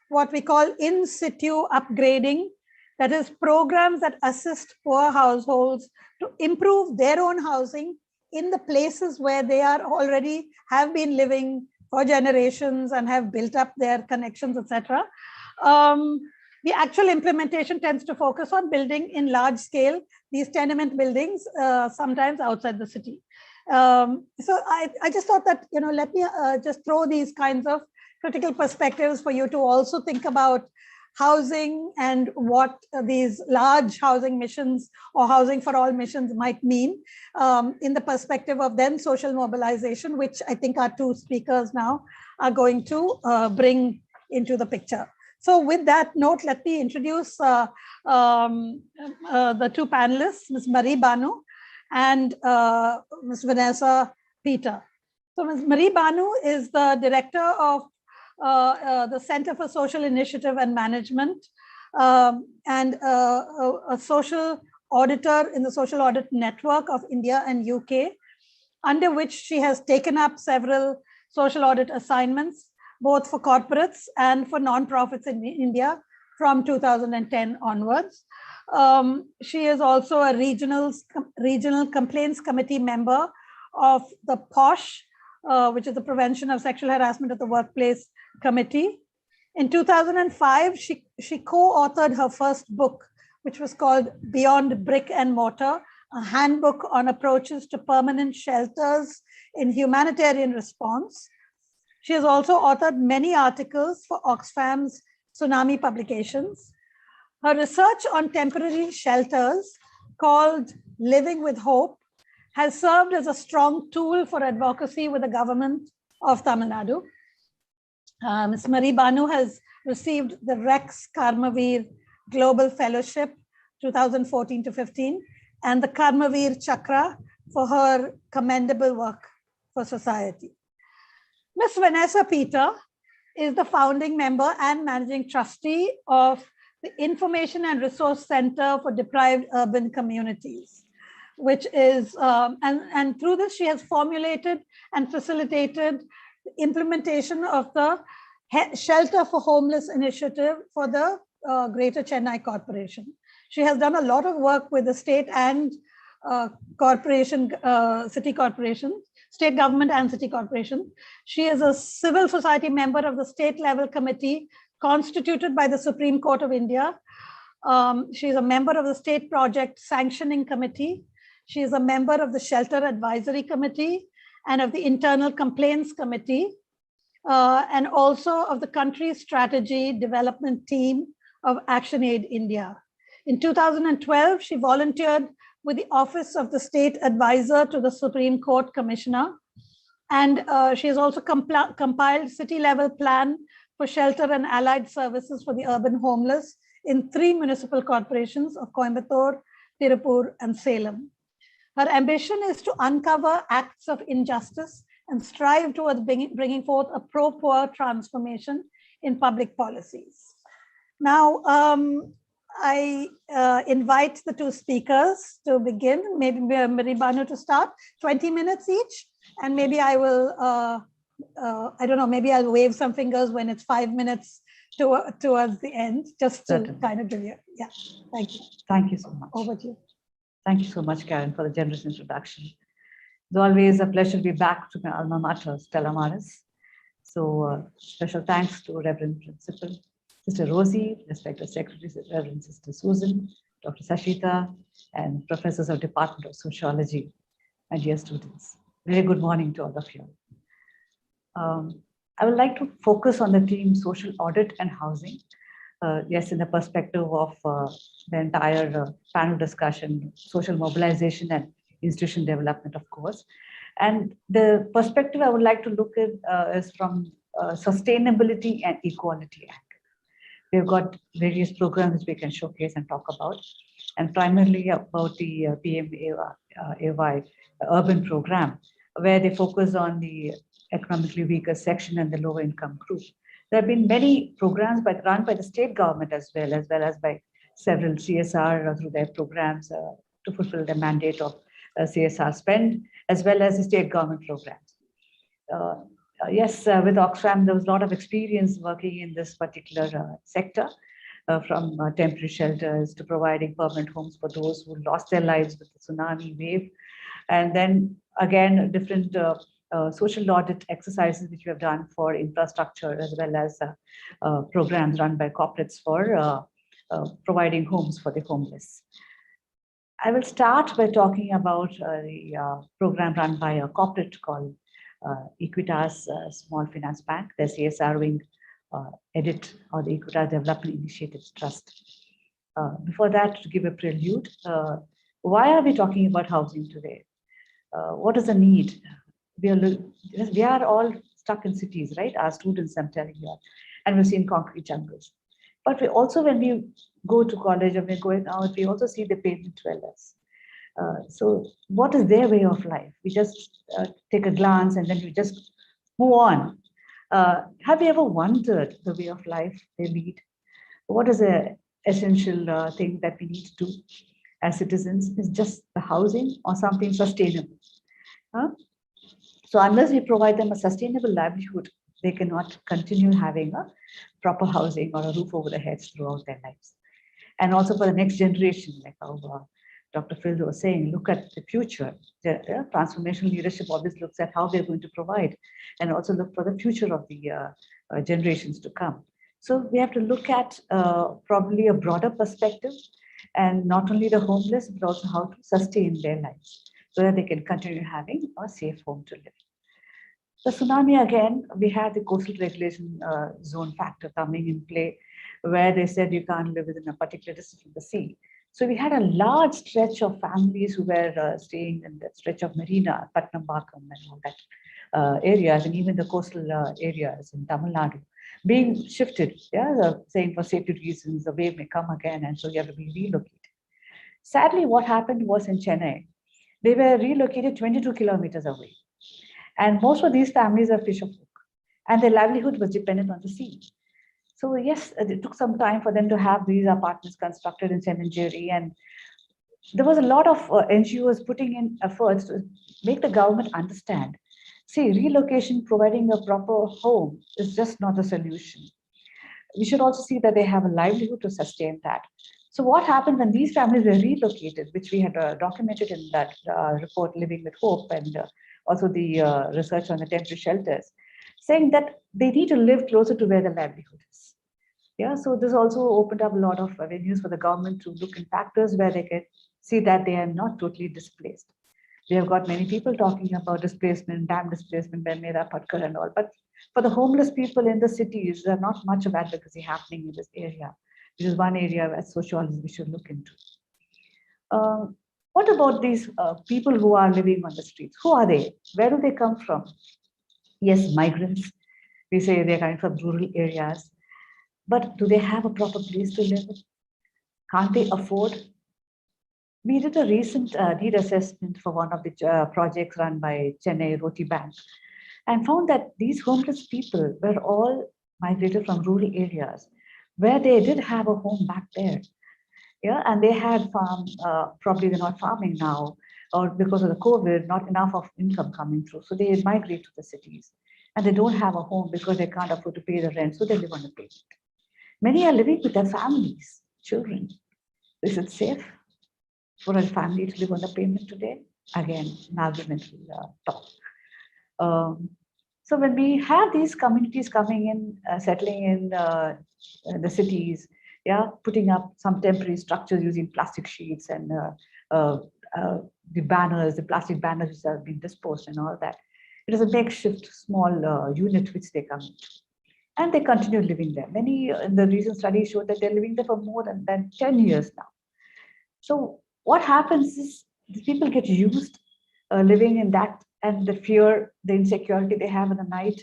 what we call in situ upgrading, that is programs that assist poor households to improve their own housing in the places where they are already have been living for generations and have built up their connections, etc. The actual implementation tends to focus on building in large scale these tenement buildings, sometimes outside the city. So I just thought that, let me just throw these kinds of critical perspectives for you to also think about housing and what these large housing missions or housing for all missions might mean in the perspective of then social mobilization, which I think our two speakers now are going to bring into the picture. So with that note, let me introduce the two panelists, Ms. Marie Banu and Ms. Vanessa Peter. So Ms. Marie Banu is the director of the Center for Social Initiative and Management and a social auditor in the Social Audit Network of India and UK, under which she has taken up several social audit assignments, both for corporates and for non-profits in India from 2010 onwards. She is also a regional complaints committee member of the POSH, which is the Prevention of Sexual Harassment at the Workplace Committee. In 2005, she co-authored her first book, which was called Beyond Brick and Mortar, a handbook on approaches to permanent shelters in humanitarian response. She has also authored many articles for Oxfam's tsunami publications. Her research on temporary shelters, called Living with Hope, has served as a strong tool for advocacy with the government of Tamil Nadu. Ms. Marie Banu has received the Rex Karmavir Global Fellowship 2014 to 15 and the Karmavir Chakra for her commendable work for society. Ms. Vanessa Peter is the founding member and managing trustee of the Information and Resource Center for Deprived Urban Communities, which is, and through this she has formulated and facilitated the implementation of the Shelter for Homeless initiative for the Greater Chennai Corporation. She has done a lot of work with the state and city corporations, state government and city corporation. She is a civil society member of the state level committee constituted by the Supreme Court of India. She is a member of the State Project Sanctioning Committee. She is a member of the Shelter Advisory Committee and of the Internal Complaints Committee, and also of the Country Strategy Development Team of ActionAid India. In 2012, she volunteered with the Office of the State Advisor to the Supreme Court Commissioner. And she has also compiled city-level plan for shelter and allied services for the urban homeless in 3 municipal corporations of Coimbatore, Tirupur, and Salem. Her ambition is to uncover acts of injustice and strive towards bringing forth a pro-poor transformation in public policies. Now, I invite the 2 speakers to begin. Maybe Marie Banu to start, 20 minutes each. And maybe I will, I don't know, maybe I'll wave some fingers when it's 5 minutes towards the end, just to kind of give you, yeah, thank you. Thank you so much. Over to you. Thank you so much, Karen, for the generous introduction. It's always a pleasure to be back to my alma mater, Stella Maris. So special thanks to Reverend Principal Sister Rosie, respected Secretary, Reverend Sister Susan, Dr. Sashita, and professors of Department of Sociology, my dear students. Very good morning to all of you. I would like to focus on the theme social audit and housing. Yes, in the perspective of the entire panel discussion, social mobilization and institution development, of course. And the perspective I would like to look at is from sustainability and equality angle. We've got various programs we can showcase and talk about, and primarily about the PMAY urban program, where they focus on the economically weaker section and the lower income group. There have been many programs run by the state government as well as by several CSR through their programs to fulfill the mandate of CSR spend, as well as the state government programs. Yes, with Oxfam, there was a lot of experience working in this particular sector, from temporary shelters to providing permanent homes for those who lost their lives with the tsunami wave. And then again, different social audit exercises which we have done for infrastructure, as well as programs run by corporates for providing homes for the homeless. I will start by talking about the program run by a corporate called Equitas Small Finance Bank, the CSR wing EDIT, or the Equitas Development Initiatives Trust. Before that, to give a prelude, why are we talking about housing today? What is the need? We are all stuck in cities, right? Our students, I'm telling you, and we've seen concrete jungles. But we also, when we go to college and we're going out, we also see the pavement dwellers. So what is their way of life? We just take a glance and then we just move on. Have you ever wondered the way of life they lead? What is the essential thing that we need to do as citizens? Is just the housing or something sustainable? Huh? So unless we provide them a sustainable livelihood, they cannot continue having a proper housing or a roof over their heads throughout their lives. And also for the next generation, like how Dr. Phil was saying, look at the future. The transformational leadership always looks at how they're going to provide and also look for the future of the generations to come. So we have to look at probably a broader perspective and not only the homeless, but also how to sustain their lives so that they can continue having a safe home to live. The tsunami, again, we had the coastal regulation zone factor coming in play, where they said you can't live within a particular distance from the sea. So we had a large stretch of families who were staying in that stretch of Marina, Patnambakam and all that areas, and even the coastal areas in Tamil Nadu, being shifted, saying for safety reasons, the wave may come again, and so you have to be relocated. Sadly, what happened was in Chennai, they were relocated 22 kilometers away. And most of these families are fisherfolk, and their livelihood was dependent on the sea. So yes, it took some time for them to have these apartments constructed in Chennai, and there was a lot of NGOs putting in efforts to make the government understand. See, relocation, providing a proper home is just not a solution. We should also see that they have a livelihood to sustain that. So what happened when these families were relocated, which we had documented in that report, Living with Hope, and also the research on the temporary shelters, saying that they need to live closer to where the livelihood is. Yeah, so this also opened up a lot of avenues for the government to look in factors where they can see that they are not totally displaced. We have got many people talking about displacement, dam displacement, Mera Patkar and all, but for the homeless people in the cities, there's not much of advocacy happening in this area, which is one area as sociologists we should look into. What about these people who are living on the streets? Who are they? Where do they come from? Yes, migrants. We say they're coming from rural areas. But do they have a proper place to live? Can't they afford? We did a recent need assessment for one of the projects run by Chennai Roti Bank and found that these homeless people were all migrated from rural areas where they did have a home back there. Yeah, and they had farm, probably they're not farming now, or because of the COVID, not enough of income coming through. So they migrate to the cities and they don't have a home because they can't afford to pay the rent. So they live on the payment. Many are living with their families, children. Is it safe for a family to live on the payment today? Again, an argument will talk. So when we have these communities coming in, settling in the cities, putting up some temporary structures using plastic sheets and the banners, the plastic banners which have been disposed and all that. It is a makeshift small unit which they come into. And they continue living there. Many in the recent studies show that they're living there for more than 10 years now. So what happens is the people get used living in that, and the fear, the insecurity they have in the night,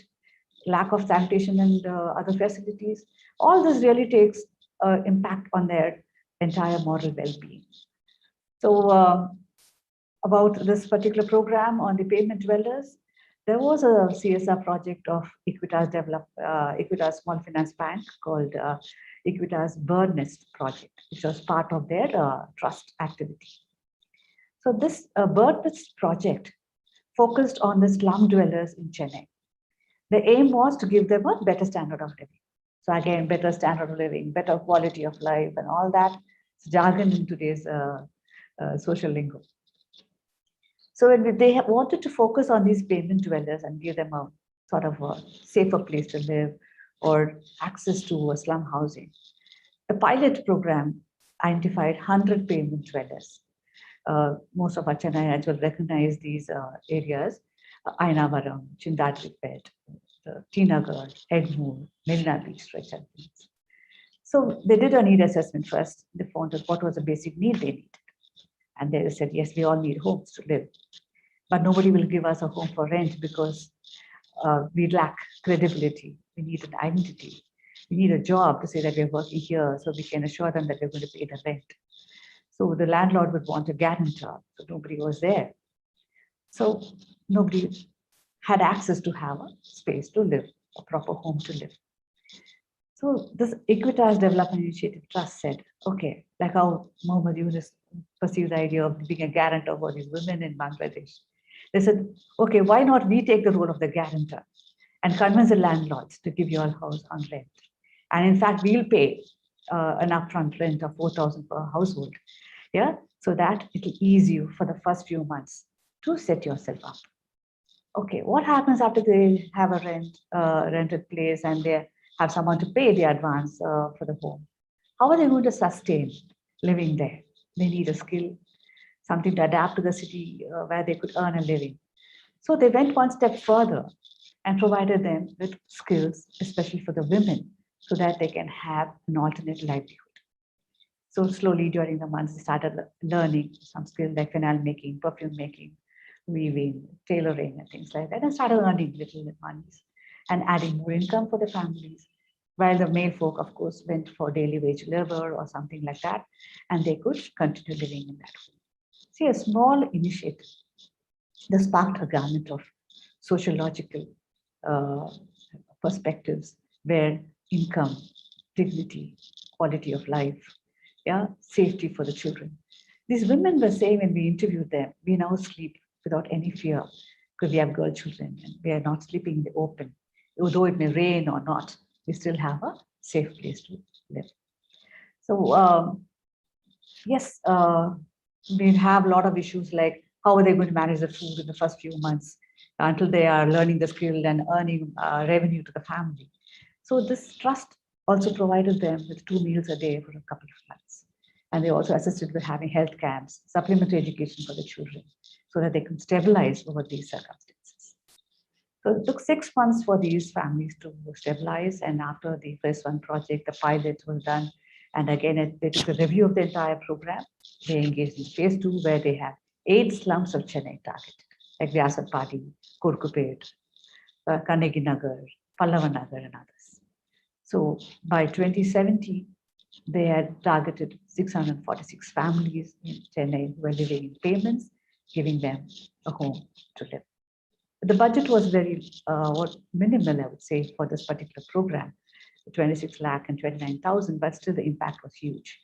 lack of sanitation and other facilities, all this really takes impact on their entire moral well-being. So about this particular program on the pavement dwellers, there was a CSR project of Equitas Small Finance Bank called Equitas Bird Nest Project, which was part of their trust activity. So this Bird Nest project focused on the slum dwellers in Chennai. The aim was to give them a better standard of living. So again, better standard of living, better quality of life and all that. It's jargon in today's social lingo. So when they wanted to focus on these pavement dwellers and give them a sort of a safer place to live or access to slum housing, the pilot program identified 100 pavement dwellers. Most of our Chennaites will recognize these areas: Ainavaram, Chindadripet, T Nagar, Egmore, Marina Beach stretch and things. So they did a need assessment first. They found out what was the basic need they needed. And they said, yes, we all need homes to live. But nobody will give us a home for rent because we lack credibility. We need an identity. We need a job to say that we're working here so we can assure them that we're going to pay the rent. So the landlord would want a guarantor, so nobody was there. So nobody had access to have a space to live, a proper home to live. So this Equitas Development Initiative Trust said, okay, like how Mohammed Yunus perceived the idea of being a guarantor for these women in Bangladesh. They said, okay, why not we take the role of the guarantor and convince the landlords to give you a house on rent. And in fact, we'll pay an upfront rent of 4,000 per household. Yeah, so that it'll ease you for the first few months to set yourself up. Okay, what happens after they have a rented place and they have someone to pay the advance for the home? How are they going to sustain living there? They need a skill, something to adapt to the city where they could earn a living. So they went one step further and provided them with skills, especially for the women, so that they can have an alternate livelihood. So slowly during the months, they started learning some skills like phenol making, perfume making, weaving, tailoring, and things like that, and started earning little monies and adding more income for the families. While the male folk, of course, went for daily wage labor or something like that, and they could continue living in that home. See, a small initiative that sparked a gamut of sociological perspectives where income, dignity, quality of life, yeah, safety for the children. These women were saying when we interviewed them, we now sleep without any fear because we have girl children and we are not sleeping in the open. Although it may rain or not, we still have a safe place to live. So yes, we have a lot of issues like how are they going to manage the food in the first few months until they are learning the skill and earning revenue to the family. So this trust also provided them with 2 meals a day for a couple of months. And they also assisted with having health camps, supplementary education for the children, so that they can stabilize over these circumstances. So it took 6 months for these families to stabilize. And after the first one project, the pilot was done. And again, they took a review of the entire program. They engaged in phase 2, where they have 8 slums of Chennai targeted, like Vyasapati, Kurkupet, Kannagi Nagar, Pallava Nagar, and others. So by 2017, they had targeted 646 families in Chennai who were living in payments, giving them a home to live. The budget was very minimal, I would say, for this particular program, 26 lakh and 29,000, but still the impact was huge.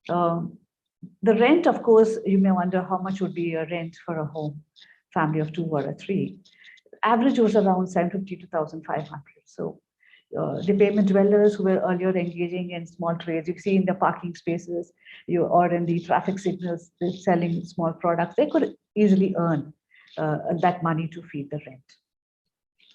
The rent, of course, you may wonder how much would be a rent for a home, family of 2 or a 3. Average was around 750 to 1,500. So the payment dwellers who were earlier engaging in small trades, you see in the parking spaces or in the traffic signals, they're selling small products, they could easily earn that money to feed the rent.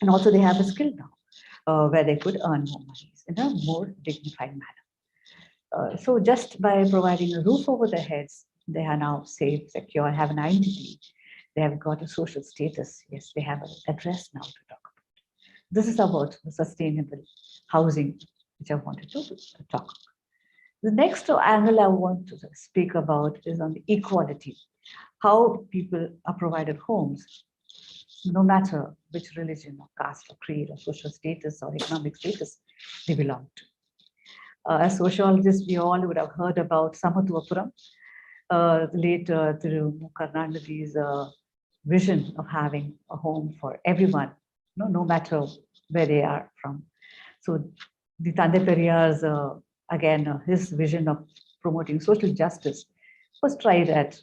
And also they have a skill now where they could earn more money in a more dignified manner. So just by providing a roof over their heads, they are now safe, secure, have an identity. They have got a social status. Yes, they have an address now to talk about. This is about the sustainable housing, which I wanted to talk about. The next angle I want to speak about is on the equality, how people are provided homes, no matter which religion or caste or creed or social status or economic status they belong to. As sociologists, we all would have heard about Samatvapuram, late through Karnandaji's vision of having a home for everyone, no matter where they are from. So the Tande Periyar's, again, his vision of promoting social justice was tried at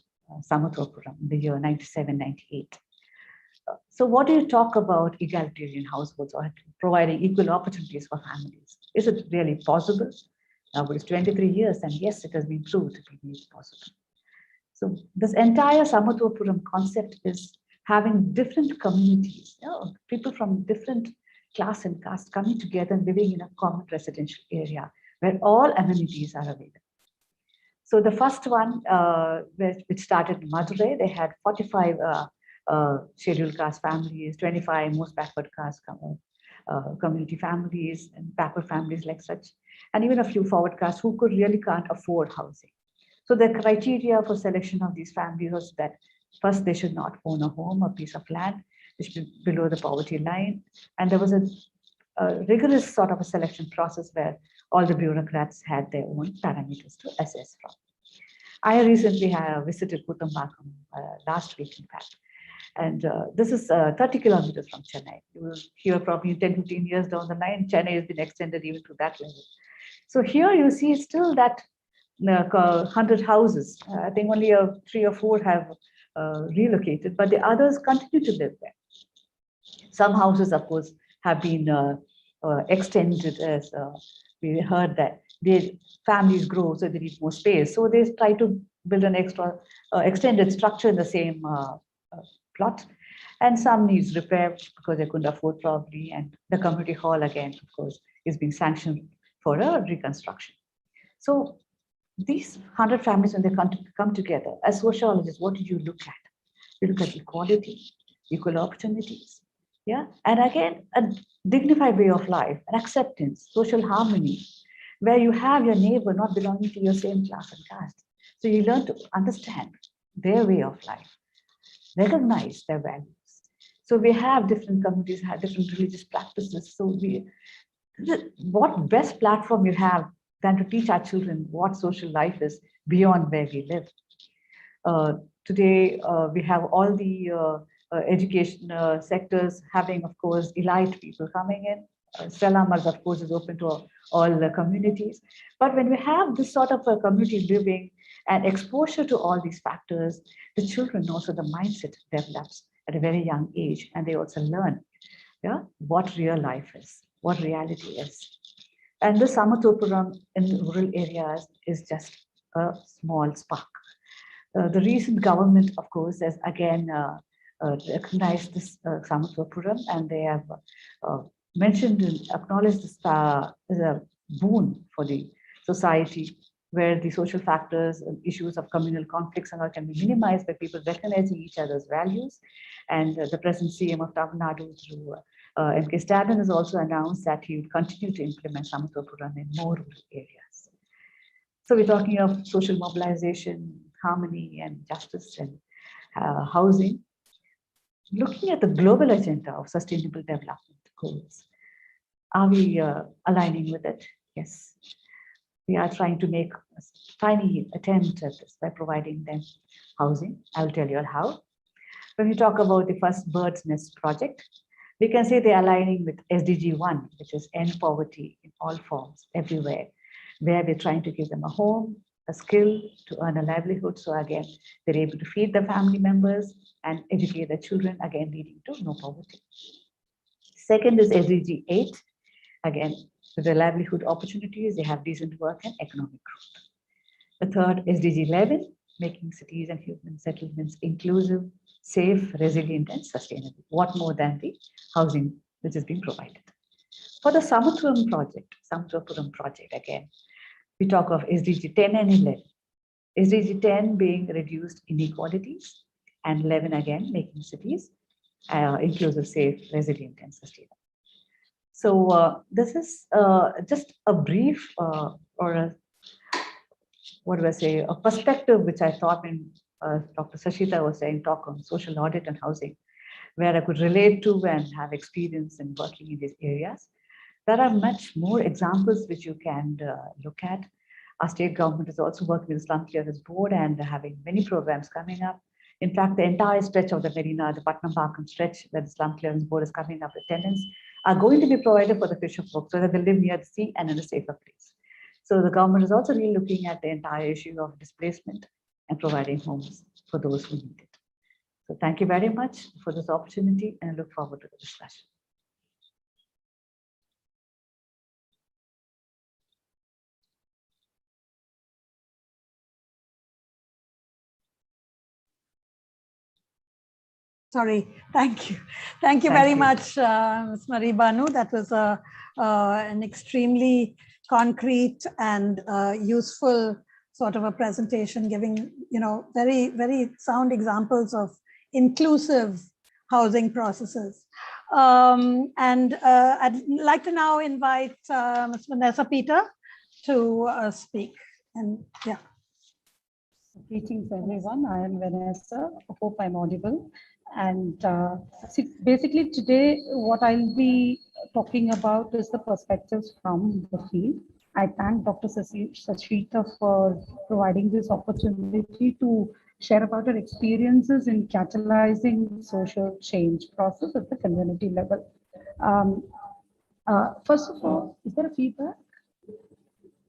Samatvapuram in the year 97-98. So what do you talk about egalitarian households or providing equal opportunities for families? Is it really possible? Now it's 23 years, and yes, it has been proved to be possible. So this entire Samatvapuram concept is having different communities, people from different class and caste coming together and living in a common residential area where all amenities are available. So the first one, which started in Madurai, they had 45 scheduled caste families, 25 most backward caste community families and backward families like such, and even a few forward caste who can't afford housing. So the criteria for selection of these families was that first, they should not own a home or piece of land, they should be below the poverty line. And there was a rigorous sort of a selection process where all the bureaucrats had their own parameters to assess from. I recently have visited Kutumbakam last week, in fact. And this is 30 kilometers from Chennai. You will hear probably 10, 15 years down the line, Chennai has been extended even to that level. So here you see still that 100 houses. I think only 3 or 4 have relocated, but the others continue to live there. Some houses, of course, have been extended, as we heard that their families grow, so they need more space. So they try to build an extra extended structure in the same plot. And some needs repair because they couldn't afford probably. And the community hall, again, of course, is being sanctioned for a reconstruction. So these 100 families, when they come together, as sociologists, what do you look at? You look at equality, equal opportunities, yeah, and again, a dignified way of life, an acceptance, social harmony, where you have your neighbor not belonging to your same class and caste. So you learn to understand their way of life, recognize their values. So we have different communities, have different religious practices. So what best platform you have than to teach our children what social life is beyond where we live. Today, we have all the education sectors having, of course, elite people coming in. Stella, of course, is open to all the communities. But when we have this sort of a community living and exposure to all these factors, the children also, the mindset develops at a very young age, and they also learn what real life is, what reality is. And the Samatopuram in rural areas is just a small spark. The recent government, of course, has again recognized this Samatopuram, and they have mentioned and acknowledged this as a boon for the society, where the social factors and issues of communal conflicts and all can be minimized by people recognizing each other's values. And the present CM of Tamil Nadu, through M.K. Stalin, has also announced that he would continue to implement Samatopuram in more rural areas. So we're talking of social mobilization, harmony, and justice and housing. Looking at the global agenda of sustainable development goals, are we aligning with it? Yes. We are trying to make a tiny attempt at this by providing them housing. I'll tell you how. When we talk about the first bird's nest project, we can say they're aligning with SDG 1, which is end poverty in all forms, everywhere, where we're trying to give them a home, a skill to earn a livelihood. So again, they're able to feed their family members and educate their children, again, leading to no poverty. Second is SDG 8, again, with the livelihood opportunities, they have decent work and economic growth. The third, SDG 11, making cities and human settlements inclusive, safe, resilient, and sustainable. What more than the housing which is being provided? For the Samatopuram project, again, we talk of SDG 10 and 11. SDG 10 being reduced inequalities, and 11 again, making cities inclusive, safe, resilient, and sustainable. So this is just a brief or a, a perspective which I thought when Dr. Sashita was saying, talk on social audit and housing, where I could relate to and have experience in working in these areas. There are much more examples which you can look at. Our state government is also working with the Slum Clearance Board and having many programs coming up. In fact, the entire stretch of the Marina, the Patnambakam stretch, where the Slum Clearance Board is coming up with tenants, are going to be provided for the fisher folk so that they live near the sea and in a safer place. So the government is also really looking at the entire issue of displacement and providing homes for those who need it. So thank you very much for this opportunity, and I look forward to the discussion. Sorry, thank you. Thank you very much, Ms. Marie Banu. That was an extremely concrete and useful sort of a presentation, giving very, very sound examples of inclusive housing processes. And I'd like to now invite Ms. Vanessa Peter to speak. And yeah. Greetings, everyone. I am Vanessa. I hope I'm audible. And basically today, what I'll be talking about is the perspectives from the field. I thank Dr. Sachita for providing this opportunity to share about her experiences in catalyzing social change process at the community level. Um, First of all, is there a feedback?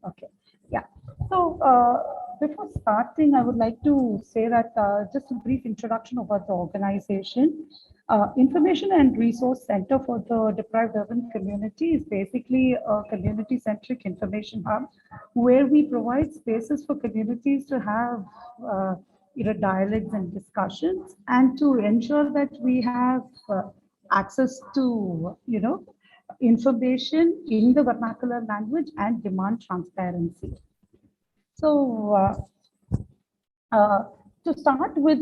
Okay, yeah. So before starting, I would like to say that just a brief introduction about the organization. Information and Resource Center for the Deprived Urban Community is basically a community-centric information hub where we provide spaces for communities to have dialogues and discussions, and to ensure that we have access to information in the vernacular language and demand transparency. So to start with,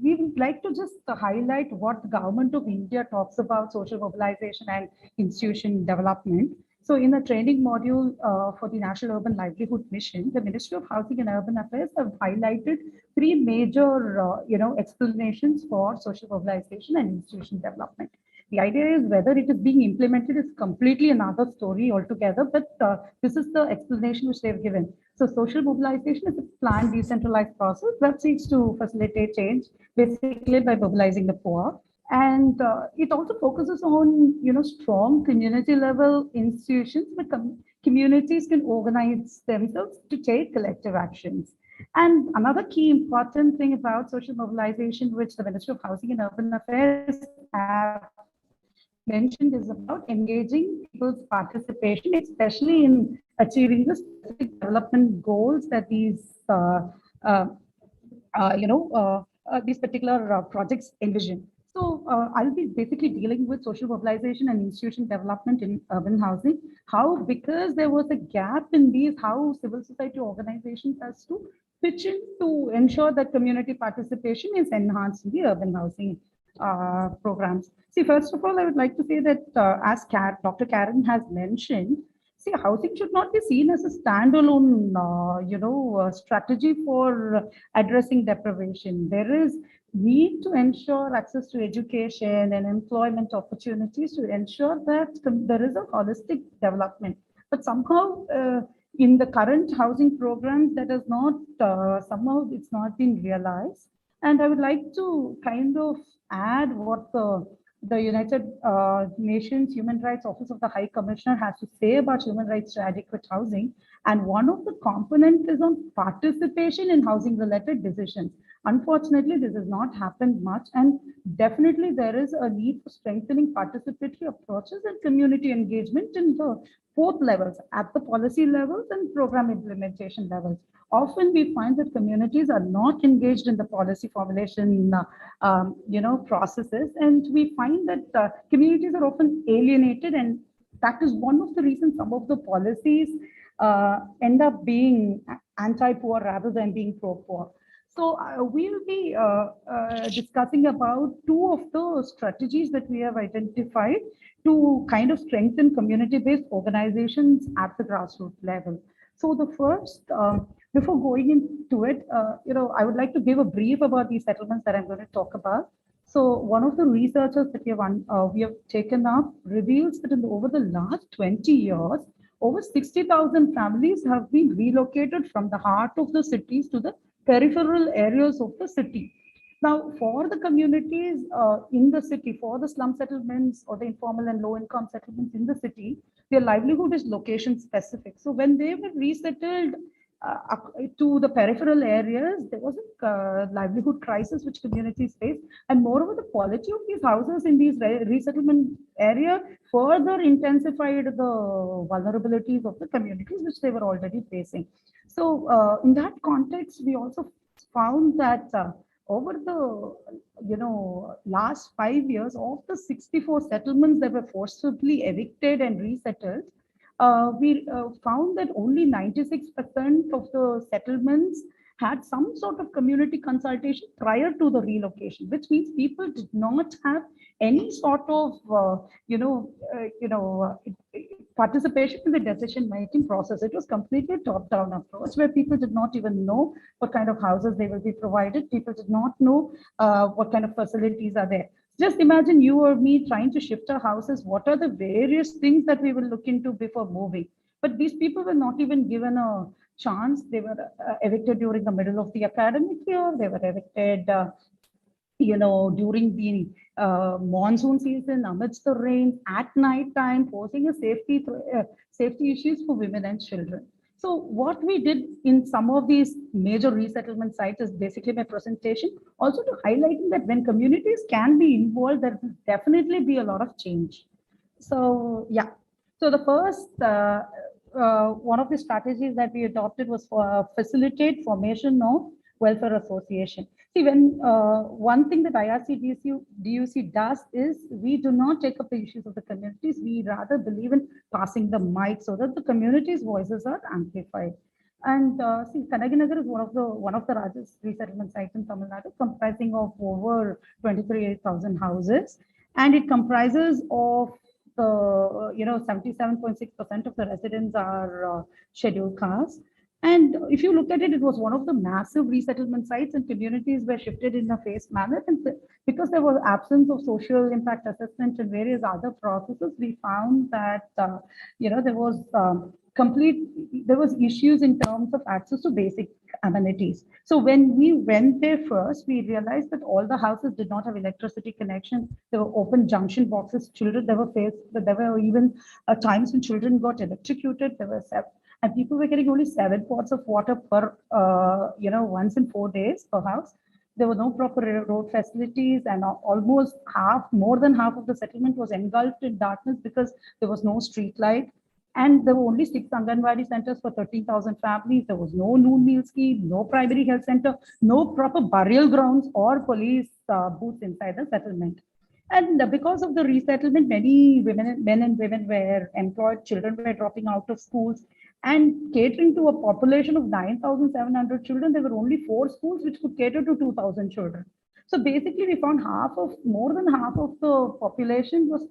we would like to just highlight what the Government of India talks about social mobilization and institution development. So in the training module for the National Urban Livelihood Mission, the Ministry of Housing and Urban Affairs have highlighted three major explanations for social mobilization and institution development. The idea is whether it is being implemented is completely another story altogether, but this is the explanation which they've given. So social mobilization is a planned decentralized process that seeks to facilitate change, basically by mobilizing the poor. And it also focuses on, strong community level institutions where communities can organize themselves to take collective actions. And another key important thing about social mobilization, which the Ministry of Housing and Urban Affairs have mentioned, is about engaging people's participation, especially in achieving the specific development goals that these particular projects envision. So I'll be basically dealing with social mobilization and institution development in urban housing. How, because there was a gap in these, how civil society organizations has to pitch in to ensure that community participation is enhanced in the urban housing programs. See, first of all, I would like to say that as Dr. Karen has mentioned, see, housing should not be seen as a standalone, strategy for addressing deprivation. There is need to ensure access to education and employment opportunities to ensure that there is a holistic development. But somehow, in the current housing programs, that is not, somehow it's not been realized. And I would like to kind of add what the United Nations Human Rights Office of the High Commissioner has to say about human rights to adequate housing. And one of the components is on participation in housing related decisions. Unfortunately, this has not happened much, and definitely there is a need for strengthening participatory approaches and community engagement in the both levels, at the policy levels and program implementation levels. Often we find that communities are not engaged in the policy formulation processes, and we find that communities are often alienated, and that is one of the reasons some of the policies end up being anti-poor rather than being pro-poor. So we will be discussing about two of the strategies that we have identified to kind of strengthen community-based organizations at the grassroots level. So the first, before going into it, I would like to give a brief about these settlements that I'm going to talk about. So one of the researchers that we have taken up reveals that over the last 20 years, over 60,000 families have been relocated from the heart of the cities to the peripheral areas of the city. Now, for the communities in the city, for the slum settlements or the informal and low-income settlements in the city, their livelihood is location specific. So when they were resettled to the peripheral areas, there was a livelihood crisis which communities faced. And moreover, the quality of these houses in these resettlement area further intensified the vulnerabilities of the communities which they were already facing. So in that context, we also found that over the last 5 years, of the 64 settlements that were forcibly evicted and resettled, we found that only 96% of the settlements had some sort of community consultation prior to the relocation, which means people did not have any sort of participation in the decision-making process. It was completely top-down approach where people did not even know what kind of houses they will be provided. People did not know what kind of facilities are there. Just imagine you or me trying to shift our houses. What are the various things that we will look into before moving? But these people were not even given a chance. They were evicted during the middle of the academic year. They were evicted during the monsoon season, amidst the rain, at night time, posing a safety issues for women and children. So what we did in some of these major resettlement sites is basically my presentation, also to highlighting that when communities can be involved, there will definitely be a lot of change. So yeah, so the first one of the strategies that we adopted was for facilitate formation of welfare association. See, when one thing that IRCDUC does is we do not take up the issues of the communities. We rather believe in passing the mic so that the communities' voices are amplified. And see, Kanaginagar is one of the largest resettlement sites in Tamil Nadu, comprising of over 23,000 houses, and it comprises of 77.6% of the residents are scheduled castes. And if you look at it, it was one of the massive resettlement sites, and communities were shifted in a phased manner. And because there was absence of social impact assessment and various other processes, we found that there was issues in terms of access to basic amenities. So when we went there first, we realized that all the houses did not have electricity connection. There were open junction boxes. There were even times when children got electrocuted. And people were getting only 7 pots of water per, once in 4 days per house. There were no proper road facilities, and more than half of the settlement was engulfed in darkness because there was no street light. And there were only 6 Anganwadi centers for 13,000 families. There was no noon meal scheme, no primary health center, no proper burial grounds or police booths inside the settlement. And because of the resettlement, many men and women were employed, children were dropping out of schools, and catering to a population of 9,700 children, there were only 4 schools which could cater to 2,000 children. So basically, we found more than half of the population was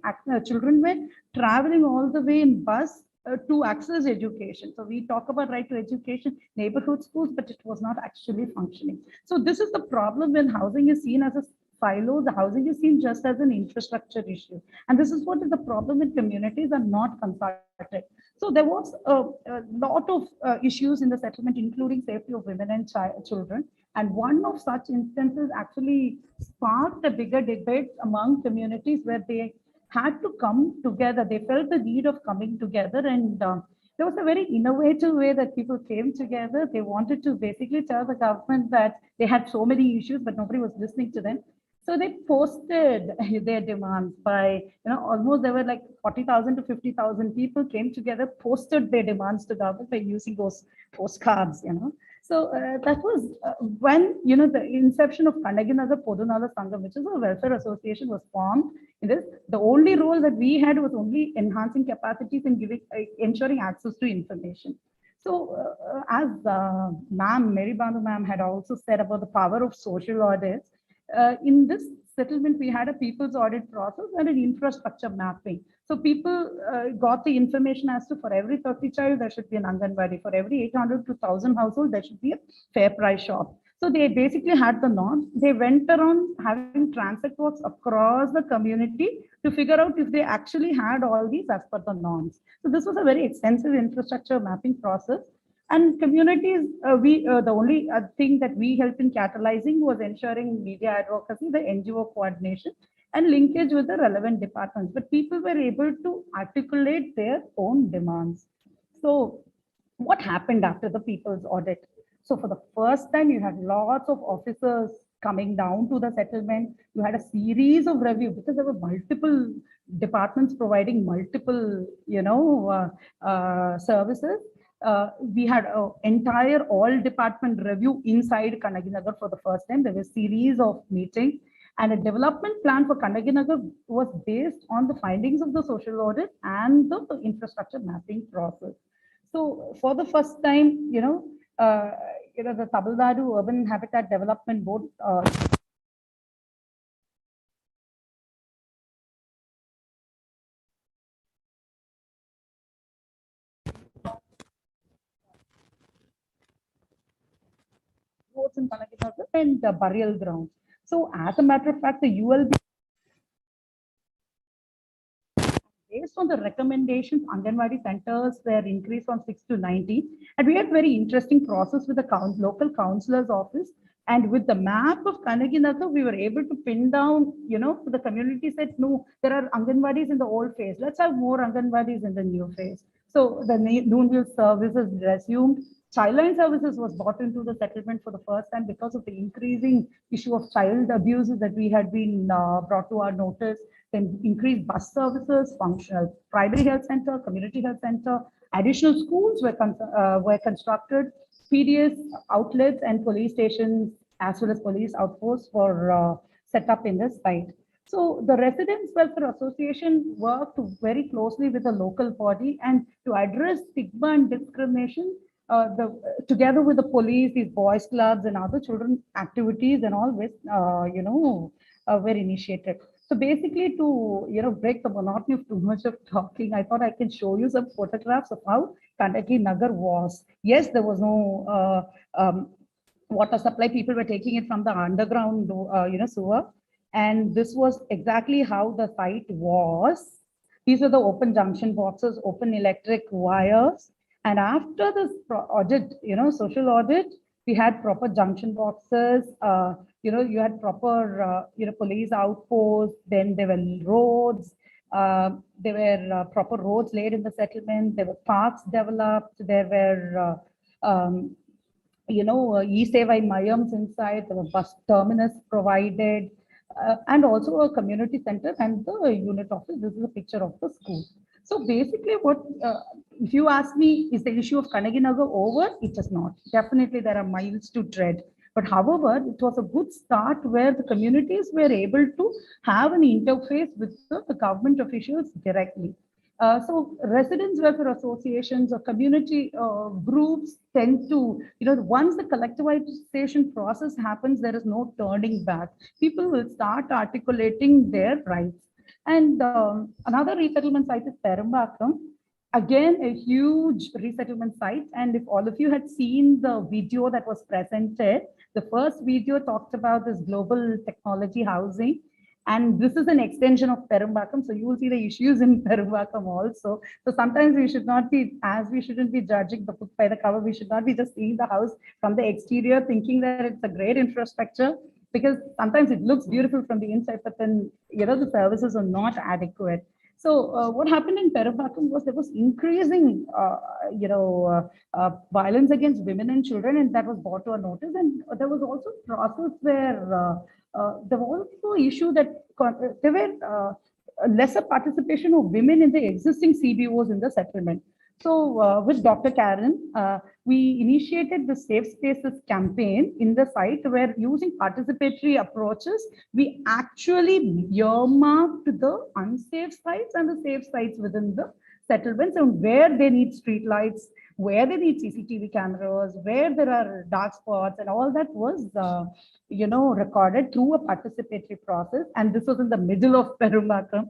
children were traveling all the way in bus to access education. So we talk about right to education, neighborhood schools, but it was not actually functioning. So this is the problem when housing is seen as a silo. The housing is seen just as an infrastructure issue. And this is what is the problem when communities are not consulted. So there was a lot of issues in the settlement, including safety of women and children. And one of such instances actually sparked a bigger debate among communities where they had to come together. They felt the need of coming together, and there was a very innovative way that people came together. They wanted to basically tell the government that they had so many issues, but nobody was listening to them. So they posted their demands by, almost there were like 40,000 to 50,000 people came together, posted their demands to government by using those postcards, So that was when, the inception of Kanaginagar Podunala Sangam, which is a welfare association, was formed. In this, the only role that we had was only enhancing capacities and ensuring access to information. So as Mary Bandu ma'am had also said about the power of social audits, in this settlement, we had a people's audit process and an infrastructure mapping. So people got the information as to for every 30 child, there should be an Anganwadi. For every 800 to 1,000 household, there should be a fair price shop. So they basically had the norms. They went around having transit walks across the community to figure out if they actually had all these as per the norms. So this was a very extensive infrastructure mapping process. And communities, the only thing that we helped in catalyzing was ensuring media advocacy, the NGO coordination, and linkage with the relevant departments. But people were able to articulate their own demands. So what happened after the people's audit? So for the first time, you had lots of officers coming down to the settlement. You had a series of review because there were multiple departments providing multiple, services. We had an entire all department review inside Kanaginagar for the first time. There was a series of meetings, and a development plan for Kanaginagar was based on the findings of the social audit and the infrastructure mapping process. So for the first time, the Tamil Nadu Urban Habitat Development Board in Kanaginagar and the burial ground. So as a matter of fact, the ULB based on the recommendations, Anganwadi centers were increased from 6 to 19. And we had very interesting process with the local councillor's office. And with the map of Kanaginagar, we were able to pin down, the community said, no, there are Anganwadis in the old phase. Let's have more Anganwadis in the new phase. So the noon meal services resumed. Childline services was brought into the settlement for the first time because of the increasing issue of child abuses that we had been brought to our notice. Then increased bus services, functional primary health center, community health center, additional schools were constructed. PDS outlets and police stations as well as police outposts were set up in this site. So the Residents Welfare Association worked very closely with the local body and to address stigma and discrimination, together with the police, these boys clubs and other children activities and all this, were initiated. So basically to, break the monotony of too much of talking, I thought I can show you some photographs of how Kandaki Nagar was. Yes, there was no water supply. People were taking it from the underground, sewer. And this was exactly how the site was. These were the open junction boxes, open electric wires. And after this audit, social audit, we had proper junction boxes, you had proper, police outposts, then there were roads, there were proper roads laid in the settlement, there were parks developed, there were, e-Seva mayams inside, there were bus terminus provided, and also a community center and the unit office. This is a picture of the school. So basically what, if you ask me, is the issue of Kanaginagar over? It is not. Definitely there are miles to tread. But however, it was a good start where the communities were able to have an interface with the government officials directly. So residents welfare associations or community groups tend to, once the collectivization process happens, there is no turning back. People will start articulating their rights. And another resettlement site is Perumbakam. Again, a huge resettlement site. And if all of you had seen the video that was presented, the first video talked about this global technology housing. And this is an extension of Perumbakam. So you will see the issues in Perumbakam also. So sometimes we should not be, as we shouldn't be judging the book by the cover, we should not be just seeing the house from the exterior, thinking that it's a great infrastructure, because sometimes it looks beautiful from the inside, but then, the services are not adequate. So what happened in Perumbakam was there was increasing, violence against women and children, and that was brought to our notice. And there was also a process where there was also an issue that there were lesser participation of women in the existing CBOs in the settlement. So with Dr. Karen, we initiated the Safe Spaces campaign in the site where using participatory approaches, we actually earmarked the unsafe sites and the safe sites within the settlements and where they need street lights, where they need CCTV cameras, where there are dark spots, and all that was, recorded through a participatory process. And this was in the middle of Perumbakam,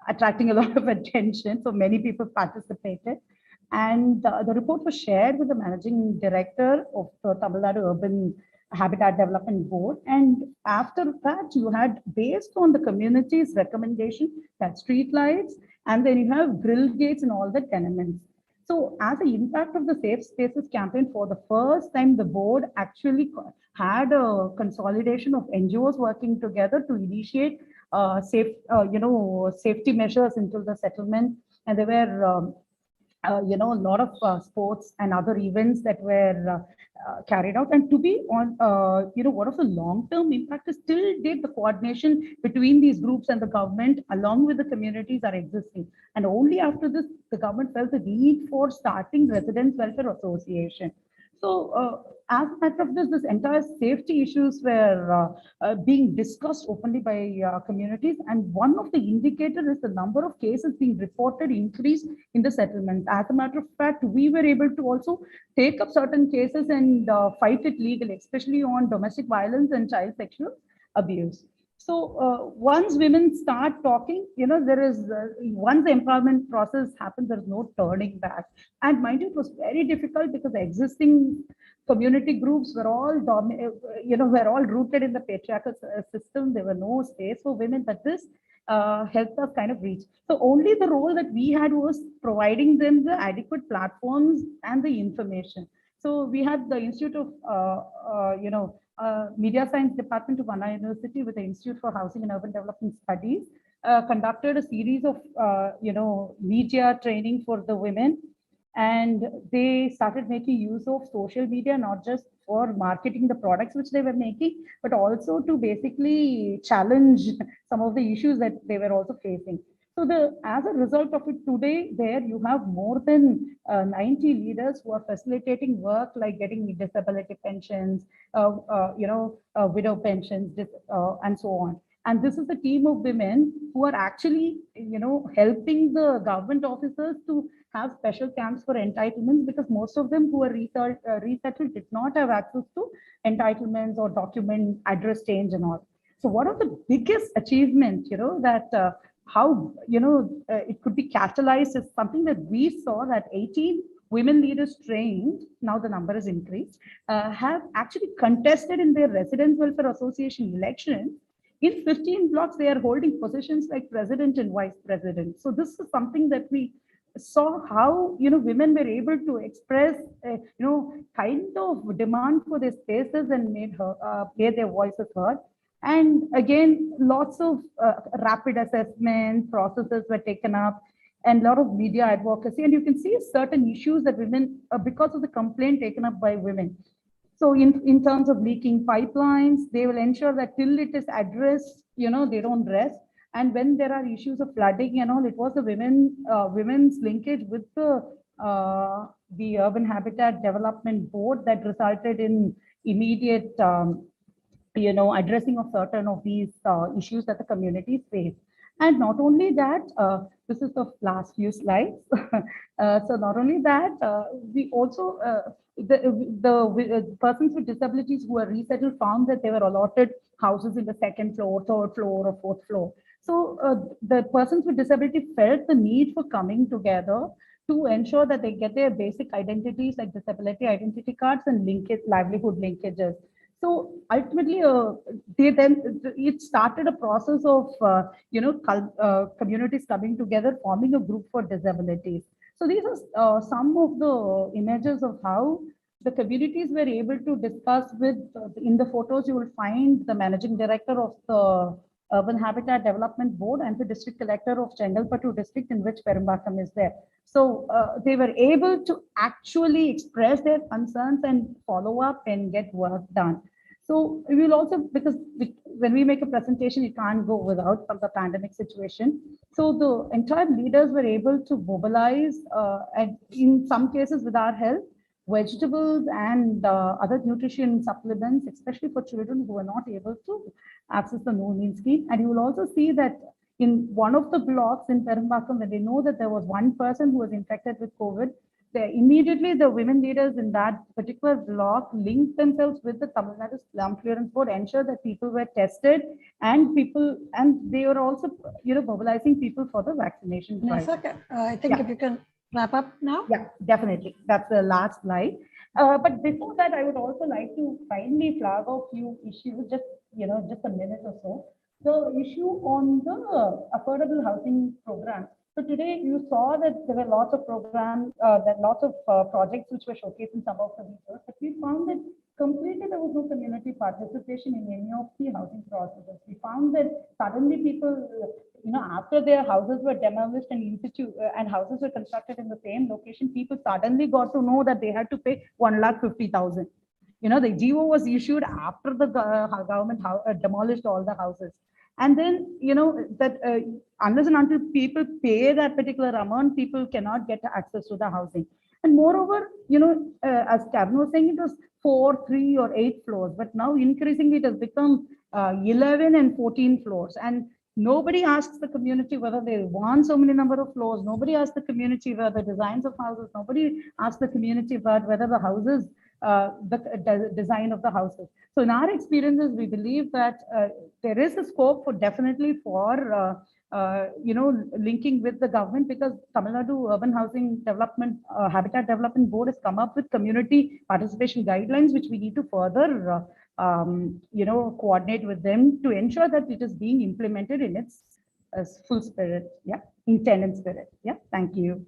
attracting a lot of attention. So many people participated. And the report was shared with the managing director of the Tamil Nadu Urban Habitat Development Board. And after that, you had, based on the community's recommendation, that street lights, and then you have grill gates in all the tenements. So as an impact of the Safe Spaces campaign, for the first time, the board actually had a consolidation of NGOs working together to initiate safety measures into the settlement. And there were a lot of sports and other events that were carried out. And to be on, what of the long-term impact is till date, the coordination between these groups and the government along with the communities are existing. And only after this, the government felt the need for starting Residents Welfare Association. So as a matter of this entire safety issues were being discussed openly by communities. And one of the indicators is the number of cases being reported increase in the settlements. As a matter of fact, we were able to also take up certain cases and fight it legally, especially on domestic violence and child sexual abuse. So once women start talking, there is, once the empowerment process happens, there's no turning back. And mind you, it was very difficult because the existing community groups were all, were all rooted in the patriarchal system. There were no space for women, but this helped us kind of reach. So only the role that we had was providing them the adequate platforms and the information. So we had the Institute of, Media Science Department of Anna University with the Institute for Housing and Urban Development Studies conducted a series of, media training for the women. And they started making use of social media, not just for marketing the products which they were making, but also to basically challenge some of the issues that they were also facing. So as a result of it today, there you have more than 90 leaders who are facilitating work like getting disability pensions, widow pensions, and so on. And this is a team of women who are actually, helping the government officers to have special camps for entitlements, because most of them who are resettled did not have access to entitlements or document address change and all. So one of the biggest achievements, that how, it could be catalyzed is something that we saw that 18 women leaders trained, now the number is increased, have actually contested in their Residence Welfare Association elections. In 15 blocks, they are holding positions like president and vice president. So this is something that we saw how, women were able to express, kind of demand for their spaces and made their voices heard. And again, lots of rapid assessment processes were taken up and a lot of media advocacy. And you can see certain issues that women, because of the complaint taken up by women. So in terms of leaking pipelines, they will ensure that till it is addressed, they don't rest. And when there are issues of flooding and all, it was the women's linkage with the Urban Habitat Development Board that resulted in immediate, addressing of certain of these issues that the communities face. And not only that, this is the last few slides. So not only that, we also, the persons with disabilities who are resettled found that they were allotted houses in the second floor, third floor, or fourth floor. So the persons with disability felt the need for coming together to ensure that they get their basic identities like disability identity cards and livelihood linkages. So ultimately, it started a process of communities coming together, forming a group for disabilities. So these are some of the images of how the communities were able to discuss with. In the photos, you will find the managing director of the Urban Habitat Development Board and the district collector of Chengalpattu district, in which Perumbakam is there. So they were able to actually express their concerns and follow up and get work done. So we will also, because when we make a presentation, it can't go without from the pandemic situation. So the entire leaders were able to mobilize, and in some cases with our help, vegetables and other nutrition supplements, especially for children who are not able to access the No Meal Scheme. And you will also see that in one of the blocks in Perumbakam, when they know that there was one person who was infected with COVID, immediately the women leaders in that particular block linked themselves with the Tamil Nadu Slum Clearance Board, ensure that people were tested, and they were also, mobilizing people for the vaccination drive. I think if you can wrap up now. Yeah, definitely. That's the last slide. But before that, I would also like to finally flag off few issues, just a minute or so. The issue on the affordable housing program. So today you saw that there were lots of programs, lots of projects which were showcased in some of the videos, but we found that completely there was no community participation in any of the housing processes. We found that suddenly people, after their houses were demolished and houses were constructed in the same location, people suddenly got to know that they had to pay 1,50,000. The GO was issued after the government demolished all the houses. And then, unless and until people pay that particular amount, people cannot get access to the housing. And moreover, as Kevin was saying, it was 4, 3, or 8 floors, but now increasingly it has become 11 and 14 floors. And nobody asks the community whether they want so many number of floors. Nobody asks the community whether the designs of houses. Nobody asks the community about whether the houses the design of the houses. So in our experiences, we believe that there is a scope for definitely for linking with the government, because Tamil Nadu Urban Housing Development Habitat Development Board has come up with community participation guidelines, which we need to further coordinate with them to ensure that it is being implemented in its full spirit, intent and spirit. Thank you.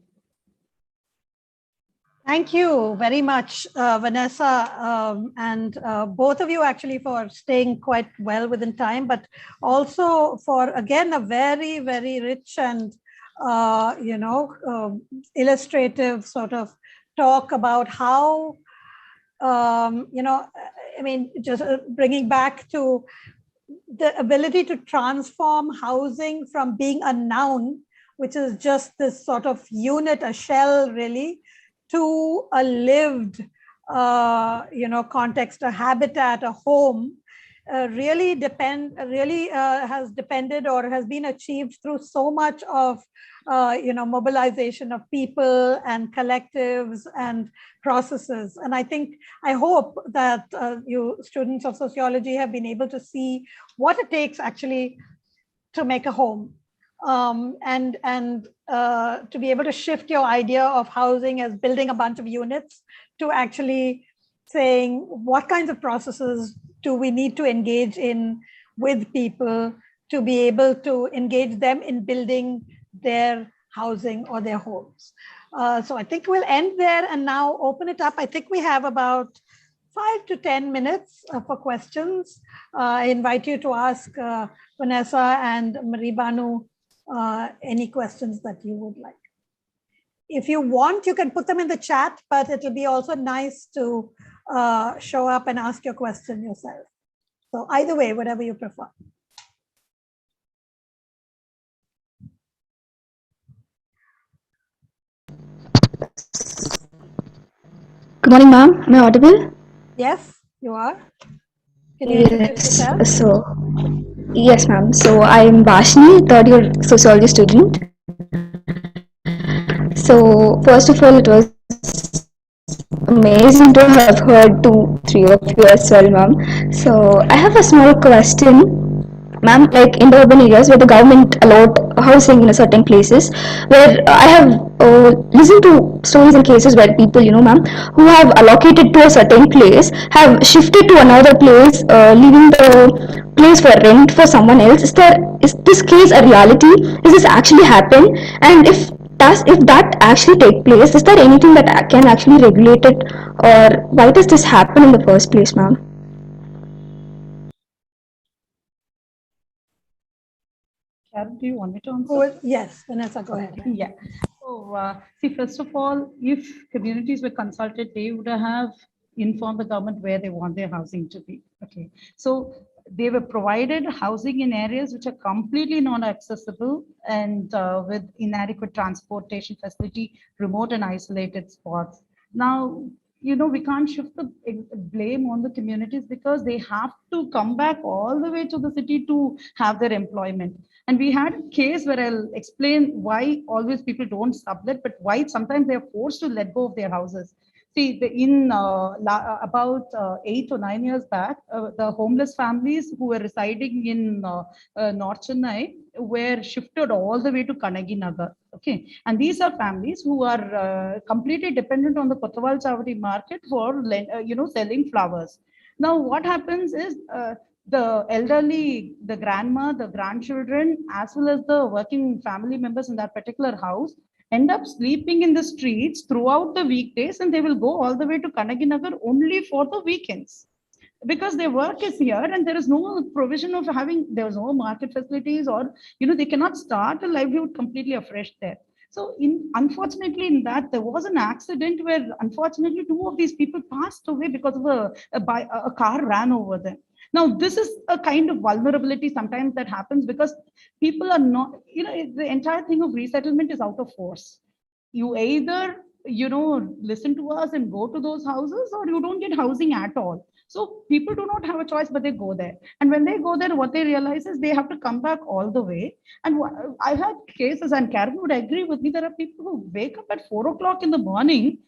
Thank you very much, Vanessa, and both of you actually for staying quite well within time, but also for, again, a very, very rich and, illustrative sort of talk about how, just bringing back to the ability to transform housing from being a noun, which is just this sort of unit, a shell really, to a lived, context, a habitat, a home, really has depended or has been achieved through so much of, mobilization of people and collectives and processes. And I hope that you students of sociology have been able to see what it takes actually to make a home. And to be able to shift your idea of housing as building a bunch of units to actually saying what kinds of processes do we need to engage in with people to be able to engage them in building their housing or their homes. So I think we'll end there and now open it up. I think we have about 5 to 10 minutes for questions. I invite you to ask Vanessa and Maribanu any questions that you would like. If you want, you can put them in the chat, but it'll be also nice to show up and ask your question yourself. So either way, whatever you prefer. Good morning, ma'am. Am I audible? Yes, you are. Can you introduce yourself? So, yes, ma'am. So, I'm Vashni, third year sociology student. So, first of all, it was amazing to have heard 2-3 of you as well, ma'am. So, I have a small question. Ma'am, like in the urban areas where the government allowed housing in a certain places, where I have listened to stories and cases where people, ma'am, who have allocated to a certain place have shifted to another place, leaving the place for rent for someone else. Is this case a reality? Does this actually happen? And if that actually take place, is there anything that can actually regulate it, or why does this happen in the first place, ma'am? Karen, do you want me to answer? Yes, Vanessa, go ahead. Yeah. So, see, first of all, if communities were consulted, they would have informed the government where they want their housing to be. Okay. So they were provided housing in areas which are completely non-accessible and with inadequate transportation facility, remote and isolated spots. Now, we can't shift the blame on the communities because they have to come back all the way to the city to have their employment. And we had a case where I'll explain why always people don't sublet, but why sometimes they're forced to let go of their houses. See, about 8 or 9 years back, the homeless families who were residing in North Chennai were shifted all the way to Kanagi Nagar. Okay, and these are families who are completely dependent on the Kotawal Chavadi market for selling flowers. Now, what happens is the elderly, the grandma, the grandchildren, as well as the working family members in that particular house end up sleeping in the streets throughout the weekdays, and they will go all the way to Kanagi Nagar only for the weekends because their work is here and there is no provision of there's no market facilities, or they cannot start a livelihood completely afresh there. So unfortunately in that there was an accident where unfortunately 2 of these people passed away because of a car ran over them. Now, this is a kind of vulnerability sometimes that happens because people are not, the entire thing of resettlement is out of force. You either, listen to us and go to those houses, or you don't get housing at all. So people do not have a choice, but they go there. And when they go there, what they realize is they have to come back all the way. And I've had cases, and Karen would agree with me, there are people who wake up at 4 o'clock in the morning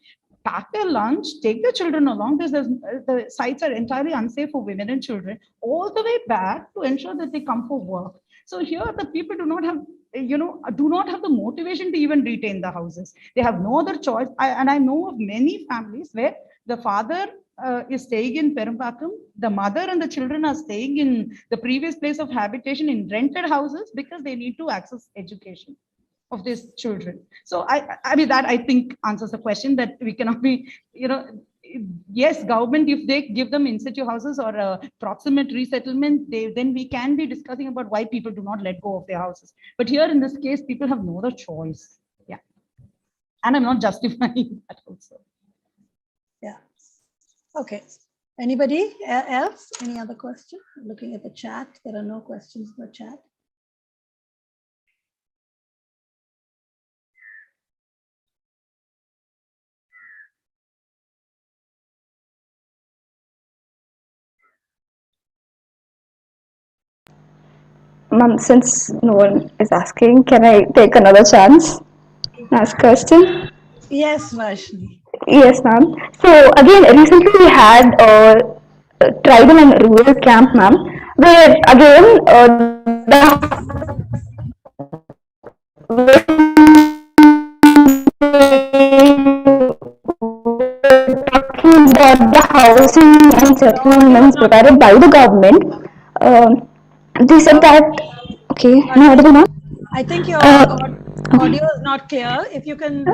pack their lunch, take their children along, because the sites are entirely unsafe for women and children, all the way back to ensure that they come for work. So here the people do not have the motivation to even retain the houses. They have no other choice. And I know of many families where the father is staying in Perumbakam, the mother and the children are staying in the previous place of habitation in rented houses because they need to access education of these children. So I mean, that I think answers the question, that we cannot be, yes, government, if they give them in situ houses or a proximate resettlement, then we can be discussing about why people do not let go of their houses. But here in this case, people have no other choice. Yeah. And I'm not justifying that also. Yeah. Okay. Anybody else? Any other question? Looking at the chat, there are no questions in the chat. Ma'am, since no one is asking, can I take another chance? Ask question? Yes, Vaishni. Yes, ma'am. So again, recently we had a tribal and rural camp, ma'am, where again the housing and settlements provided by the government. They said that, okay, no audible, ma'am? I think your audio is not clear. If you can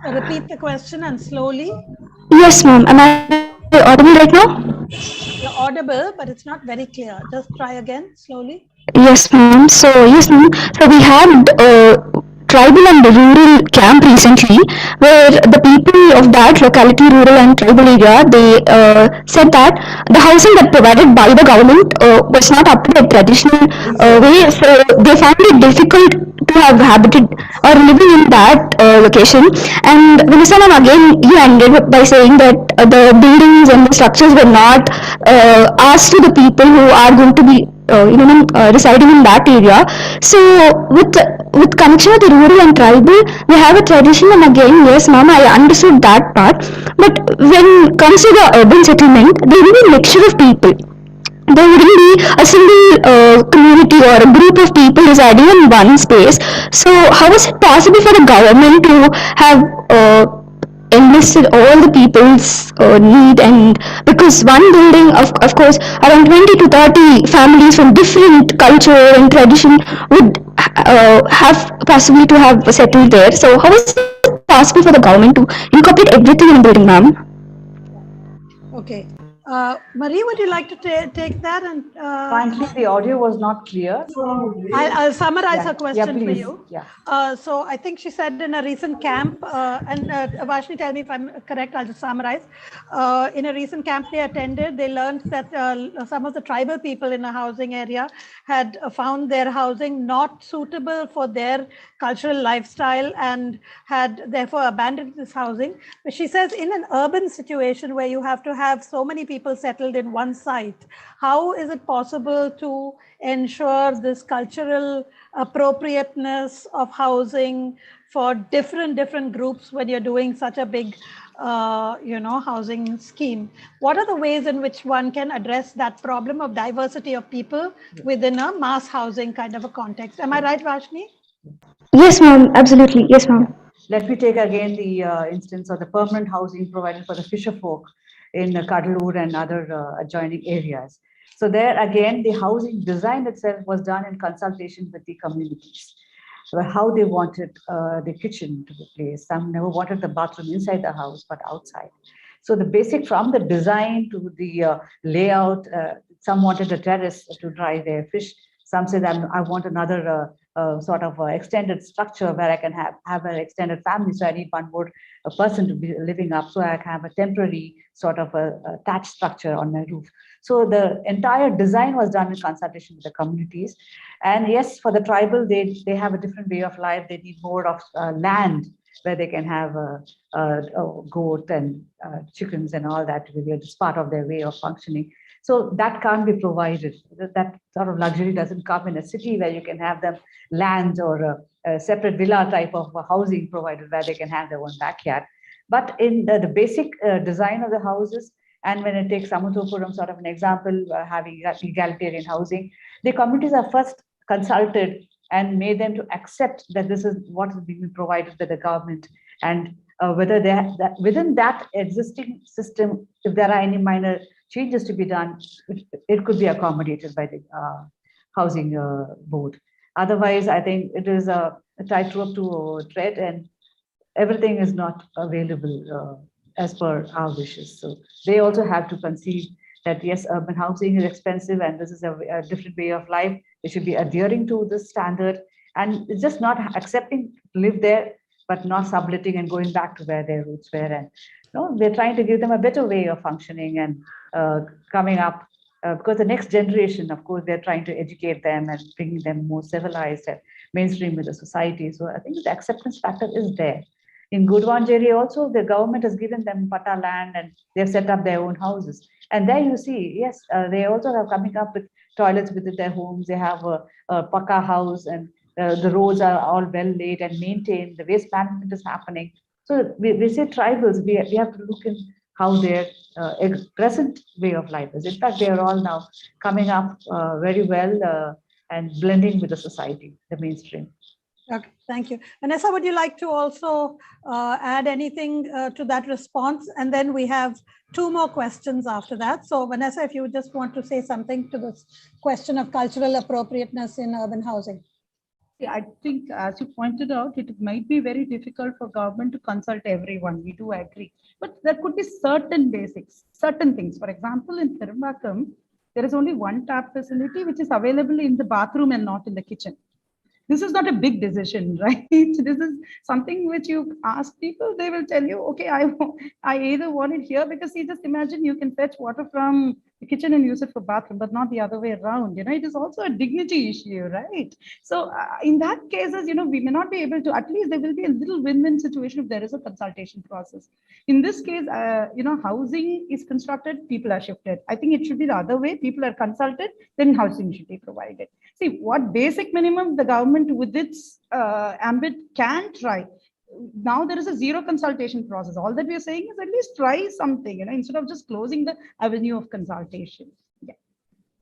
repeat the question and slowly. Yes, ma'am. Am I audible right now? You're audible, but it's not very clear. Just try again, slowly. Yes, ma'am. So, yes, ma'am. So, we had tribal and rural camp recently, where the people of that locality, rural and tribal area, they said that the housing that provided by the government was not up to the traditional way. So, they found it difficult to have habited or living in that location. And Vanessa ma'am, again, you ended by saying that the buildings and the structures were not asked to the people who are going to be residing in that area. So with connection with the rural and tribal, we have a tradition, and again, yes, ma'am, I understood that part. But when it comes to the urban settlement, there will be a mixture of people. There wouldn't be a single community or a group of people residing in one space. So how is it possible for the government to have enlisted all the people's need? And because one building, of course, around 20 to 30 families from different culture and tradition would have possibly to have settled there. So how is it possible for the government to incorporate everything in a building, ma'am? Okay. Marie, would you like to take that? And frankly, the audio was not clear. I'll summarize her question for please. you. Yeah. So I think she said in a recent camp, and Vaishni, tell me if I'm correct, I'll just summarize. In a recent camp they attended, they learned that some of the tribal people in a housing area had found their housing not suitable for their cultural lifestyle and had therefore abandoned this housing. But she says in an urban situation where you have to have so many people settled in one site, how is it possible to ensure this cultural appropriateness of housing for different groups when you're doing such a big housing scheme? What are the ways in which one can address that problem of diversity of people within a mass housing kind of a context? Am I right, Vaishni? Yes, ma'am. Absolutely. Yes, ma'am. Let me take again the instance of the permanent housing provided for the fisher folk in Kadalur and other adjoining areas. So there again, the housing design itself was done in consultation with the communities, how they wanted the kitchen to be placed. Some never wanted the bathroom inside the house, but outside. So the basic, from the design to the layout, some wanted a terrace to dry their fish. Some said, I want another sort of extended structure where I can have an extended family. So I need one more person to be living up. So I can have a temporary sort of a thatched structure on my roof. So the entire design was done in consultation with the communities. And yes, for the tribal, they have a different way of life. They need more of land where they can have a goat and chickens and all that. It's part of their way of functioning. So that can't be provided. That sort of luxury doesn't come in a city where you can have them land or a separate villa type of housing provided where they can have their own backyard. But in the basic design of the houses, and when it takes Samuthopuram sort of an example, having egalitarian housing, the communities are first consulted and made them to accept that this is what is being provided by the government, and whether within that existing system, if there are any minor changes to be done, it could be accommodated by the housing board. Otherwise, I think it is a tightrope to tread, and everything is not available as per our wishes. So they also have to conceive that yes, urban housing is expensive and this is a different way of life. They should be adhering to this standard, and it's just not accepting to live there, but not subletting and going back to where their roots were. And we're trying to give them a better way of functioning and coming up. Because the next generation, of course, they're trying to educate them and bring them more civilized and mainstream with the society. So I think the acceptance factor is there. In Gudwanjeri also, the government has given them pata land and they've set up their own houses. And there you see, yes, they also are coming up with toilets within their homes. They have a paka house, and the roads are all well laid and maintained. The waste management is happening. So we say tribals, we have to look in how their present way of life is. In fact, they are all now coming up very well and blending with the society, the mainstream. Okay, thank you. Vanessa, would you like to also add anything to that response? And then we have 2 more questions after that. So Vanessa, if you just want to say something to this question of cultural appropriateness in urban housing. Yeah, I think, as you pointed out, it might be very difficult for government to consult everyone. We do agree. But there could be certain basics, certain things. For example, in Thirumbakam, there is only one tap facility which is available in the bathroom and not in the kitchen. This is not a big decision, right? This is something which you ask people, they will tell you, okay, I either want it here, because you just imagine you can fetch water from the kitchen and use it for bathroom, but not the other way around. It is also a dignity issue, right? So in that cases, we may not be able to, at least there will be a little win-win situation if there is a consultation process. In this case, housing is constructed, people are shifted. I think it should be the other way. People are consulted, then housing should be provided. See, what basic minimum the government with its ambit can try. Now there is a zero consultation process. All that we are saying is at least try something, instead of just closing the avenue of consultation.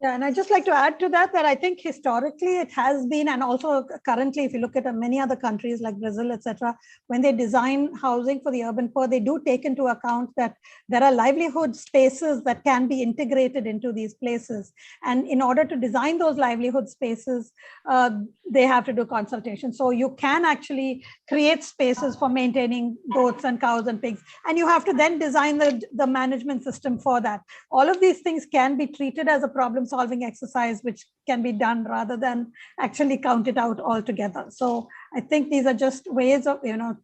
Yeah, and I'd just like to add to that I think historically it has been, and also currently, if you look at many other countries like Brazil, etc., when they design housing for the urban poor, they do take into account that there are livelihood spaces that can be integrated into these places. And in order to design those livelihood spaces, they have to do consultation. So you can actually create spaces for maintaining goats and cows and pigs, and you have to then design the management system for that. All of these things can be treated as a problem solving exercise, which can be done rather than actually count it out altogether. So I think these are just ways of,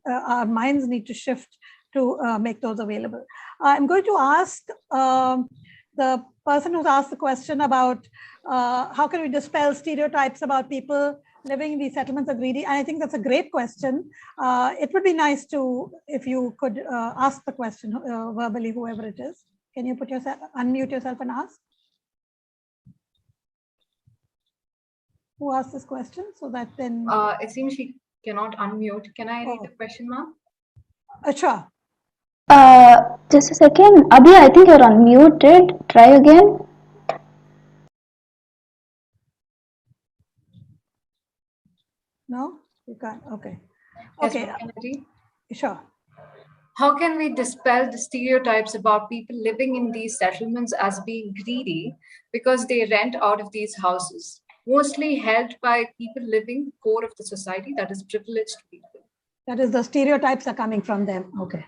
our minds need to shift to make those available. I'm going to ask the person who's asked the question about how can we dispel stereotypes about people living in these settlements are greedy. And I think that's a great question. It would be nice if you could ask the question verbally, whoever it is. Can you unmute yourself and ask? Who asked this question, so that then it seems she cannot unmute. Can I read the question, ma'am? Sure. Just a second. Abhi, I think you're unmuted. Try again. No, you can't. Okay. Yes, Okay. can I read? Sure. How can we dispel the stereotypes about people living in these settlements as being greedy because they rent out of these houses, mostly held by people living the core of the society, that is privileged people? That is, the stereotypes are coming from them. Okay.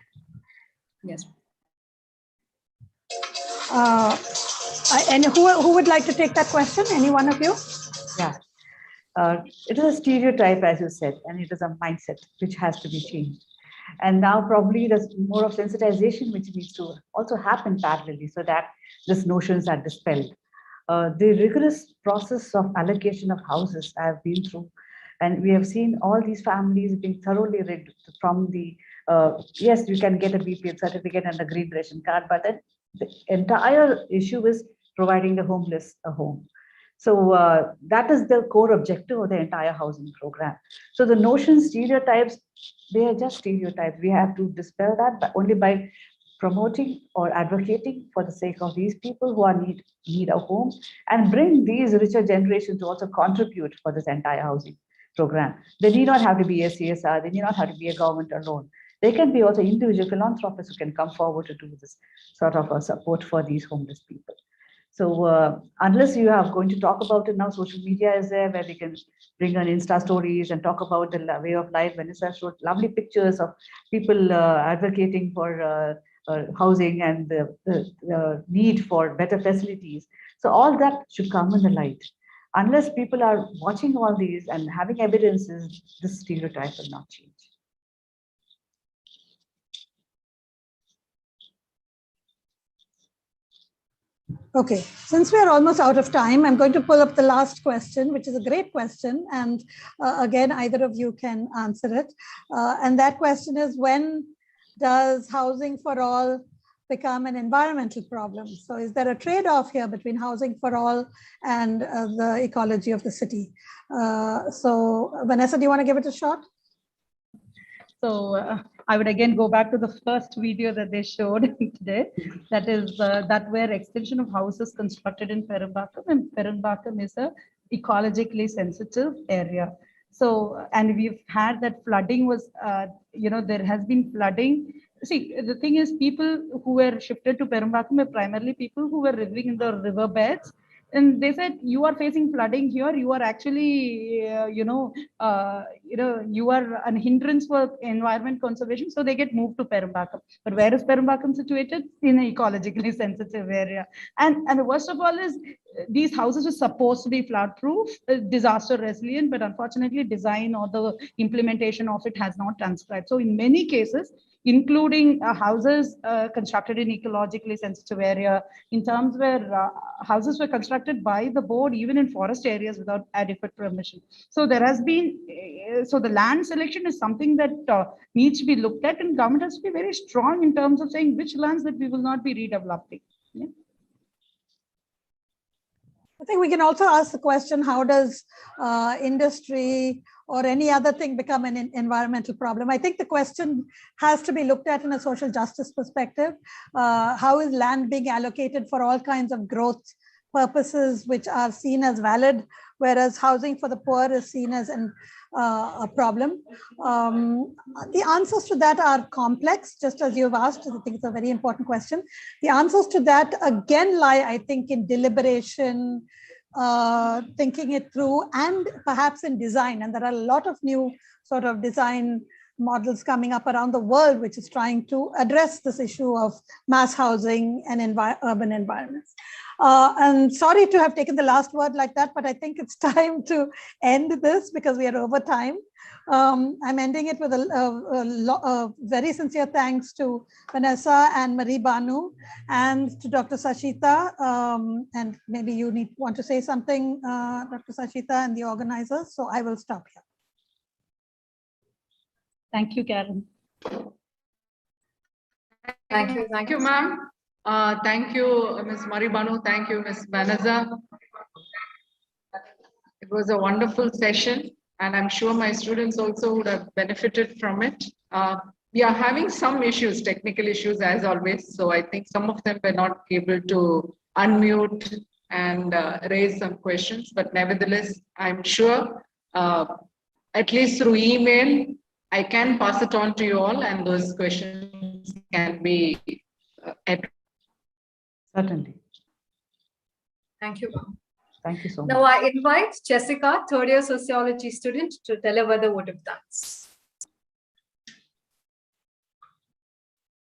Yes. And who would like to take that question? Any one of you? Yeah. It is a stereotype, as you said, and it is a mindset which has to be changed. And now probably there's more of sensitization which needs to also happen parallelly so that these notions are dispelled. The rigorous process of allocation of houses I have been through, and we have seen all these families being thoroughly rigged from the, yes, you can get a BPL certificate and a green ration card, but then the entire issue is providing the homeless a home. So that is the core objective of the entire housing program. So the notions, stereotypes, they are just stereotypes. We have to dispel that only by promoting or advocating for the sake of these people who are need a home, and bring these richer generations to also contribute for this entire housing program. They need not have to be a CSR, they need not have to be a government alone. They can be also individual philanthropists who can come forward to do this sort of a support for these homeless people. So unless you are going to talk about it now, social media is there where we can bring on Insta stories and talk about the way of life. Vanessa showed lovely pictures of people advocating for housing and the need for better facilities. So all that should come in the light. Unless people are watching all these and having evidences, this stereotype will not change. Okay, since we are almost out of time, I'm going to pull up the last question, which is a great question. And again, either of you can answer it. And that question is, when does housing for all become an environmental problem? So is there a trade-off here between housing for all and the ecology of the city? So Vanessa, do you want to give it a shot? So I would again go back to the first video that they showed today. That is that where extension of houses constructed in Perumbakkam, and Perumbakkam is a ecologically sensitive area. So, and we've had that flooding was, there has been flooding. See, the thing is, people who were shifted to Perumbakkam were primarily people who were living in the riverbeds. And they said, you are facing flooding here. You are actually, you are an hindrance for environment conservation. So they get moved to Perumbakkam. But where is Perumbakkam situated? In an ecologically sensitive area. And the worst of all is, these houses were supposed to be flood-proof, disaster resilient, but unfortunately design or the implementation of it has not transcribed. So in many cases, including houses constructed in ecologically sensitive area, in terms where houses were constructed by the board, even in forest areas without adequate permission. So there has been, so the land selection is something that needs to be looked at, and government has to be very strong in terms of saying which lands that we will not be redeveloping. Yeah. I think we can also ask the question, how does industry or any other thing become an environmental problem? I think the question has to be looked at in a social justice perspective. How is land being allocated for all kinds of growth purposes which are seen as valid, whereas housing for the poor is seen as a problem? The answers to that are complex, just as you've asked. I think it's a very important question. The answers to that again lie, I think, in deliberation, thinking it through, and perhaps in design. And there are a lot of new sort of design models coming up around the world, which is trying to address this issue of mass housing and urban environments. And sorry to have taken the last word like that, but I think it's time to end this because we are over time. I'm ending it with a very sincere thanks to Vanessa and Marie Banu and to Dr. Sashita. And maybe you want to say something, Dr. Sashita and the organizers. So I will stop here. Thank you, Karen. Thank you, ma'am. Thank you, Ms. Marie Banu. Thank you, Ms. Vanessa. It was a wonderful session, and I'm sure my students also would have benefited from it. We are having some issues, technical issues as always. So I think some of them were not able to unmute and raise some questions, but nevertheless, I'm sure at least through email, I can pass it on to you all, and those questions can be addressed. Certainly. Thank you. Thank you so much. Now I invite Jessica, third year sociology student, to deliver the vote of thanks.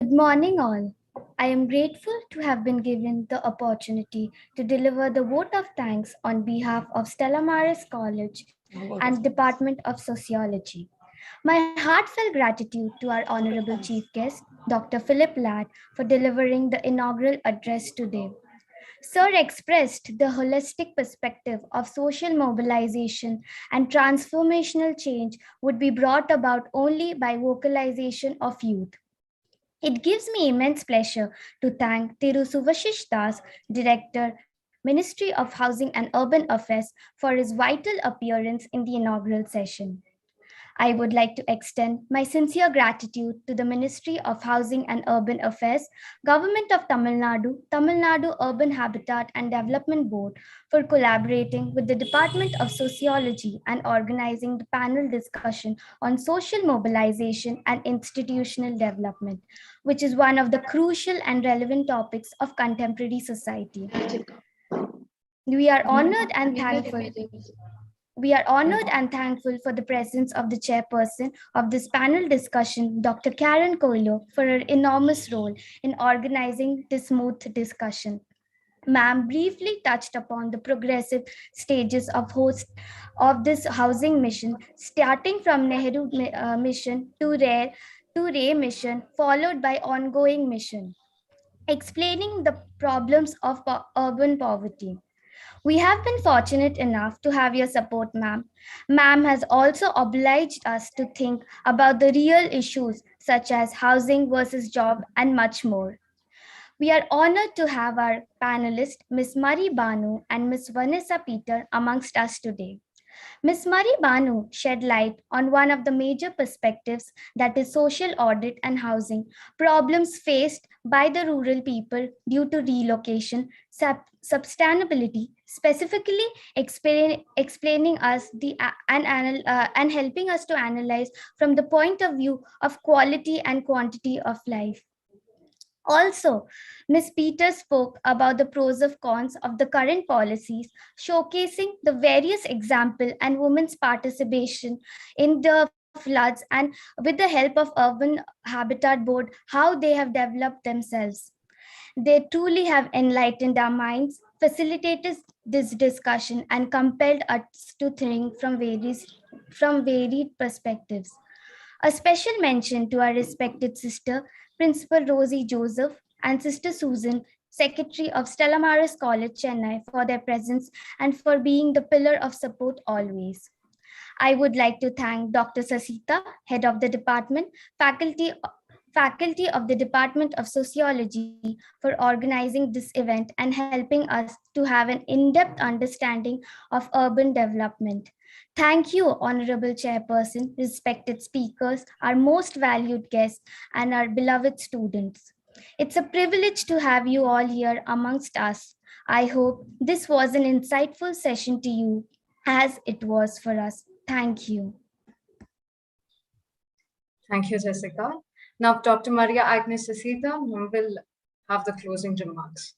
Good morning, all. I am grateful to have been given the opportunity to deliver the vote of thanks on behalf of Stella Maris College and Department of Sociology. My heartfelt gratitude to our Honorable Chief Guest, Dr. Philip Ladd, for delivering the inaugural address today. Sir expressed the holistic perspective of social mobilization and transformational change would be brought about only by vocalization of youth. It gives me immense pleasure to thank Thiru Suvashish Das, Director, Ministry of Housing and Urban Affairs, for his vital appearance in the inaugural session. I would like to extend my sincere gratitude to the Ministry of Housing and Urban Affairs, Government of Tamil Nadu Urban Habitat and Development Board for collaborating with the Department of Sociology and organizing the panel discussion on social mobilization and institutional development, which is one of the crucial and relevant topics of contemporary society. We are honored and thankful for the presence of the chairperson of this panel discussion, Dr. Karen Coelho, for her enormous role in organizing this smooth discussion. Ma'am briefly touched upon the progressive stages of this housing mission, starting from Nehru mission to Ray mission, followed by ongoing mission, explaining the problems of urban poverty. We have been fortunate enough to have your support, ma'am. Ma'am has also obliged us to think about the real issues such as housing versus job and much more. We are honored to have our panelists, Ms. Mari Banu and Ms. Vanessa Peter, amongst us today. Ms. Mari Banu shed light on one of the major perspectives, that is social audit and housing, problems faced by the rural people due to relocation, sustainability, specifically explaining us and helping us to analyze from the point of view of quality and quantity of life. Also, Ms. Peters spoke about the pros and cons of the current policies, showcasing the various examples and women's participation in the floods and with the help of Urban Habitat Board, how they have developed themselves. They truly have enlightened our minds, facilitated this discussion, and compelled us to think from varied perspectives. A special mention to our respected sister, Principal Rosie Joseph, and Sister Susan, Secretary of Stella Maris College, Chennai, for their presence and for being the pillar of support always. I would like to thank Dr. Sasita, Head of the Department, Faculty of the Department of Sociology, for organizing this event and helping us to have an in-depth understanding of urban development. Thank you, Honorable Chairperson, respected speakers, our most valued guests, and our beloved students. It's a privilege to have you all here amongst us. I hope this was an insightful session to you, as it was for us. Thank you. Thank you, Jessica. Now, Dr. Maria Agnes Sasita will have the closing remarks.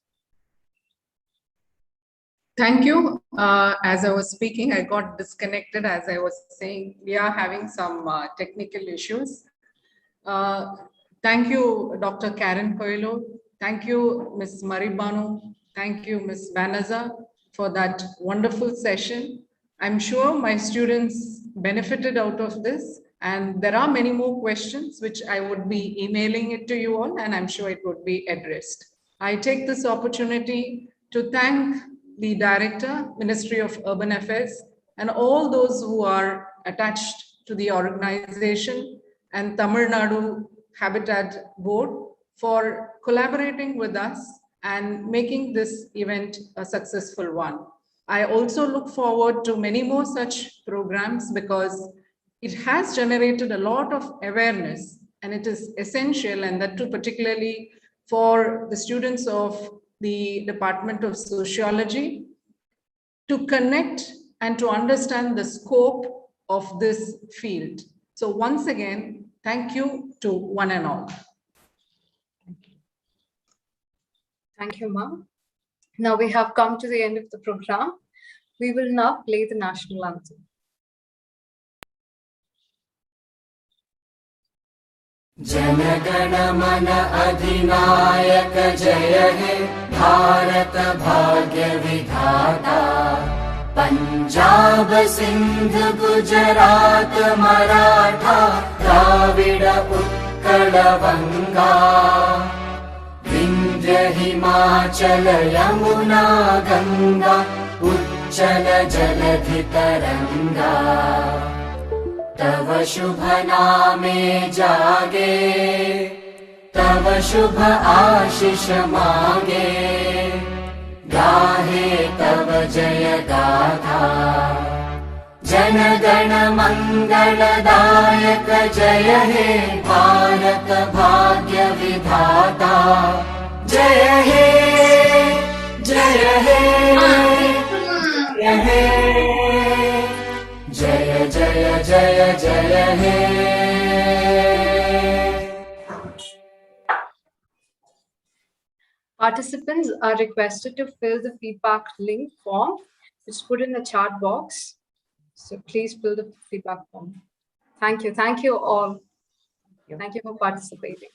Thank you. As I was speaking, I got disconnected. As I was saying, we are having some technical issues. Thank you, Dr. Karen Coelho. Thank you, Ms. Mari Banu. Thank you, Ms. Vanessa, for that wonderful session. I'm sure my students benefited out of this, and there are many more questions which I would be emailing it to you all, and I'm sure it would be addressed. I take this opportunity to thank the Director, Ministry of Urban Affairs, and all those who are attached to the organization, and Tamil Nadu Habitat Board for collaborating with us and making this event a successful one. I also look forward to many more such programs because it has generated a lot of awareness, and it is essential, and that too particularly for the students of the Department of Sociology, to connect and to understand the scope of this field. So once again, thank you to one and all. Thank you, ma'am. Now we have come to the end of the program. We will now play the national anthem. जनगण मन अधिनायक जय हे भारत भाग्य विधाता पंजाब सिंध गुजरात मराठा द्राविड उत्कल बंगा विंध्य हिमाचल यमुना गंगा उच्चल जलधि तरंगा तव शुभ नामे जागे तव शुभ आशीष मांगे गाहे तव जय गाथा जनगण मंगलदायक जय हे भारत भाग्य विधाता जय हे जय हे जय हे जय जय जय जय हे। Participants are requested to fill the feedback link form, which is put in the chat box. So please fill the feedback form. Thank you. Thank you all. Thank you for participating.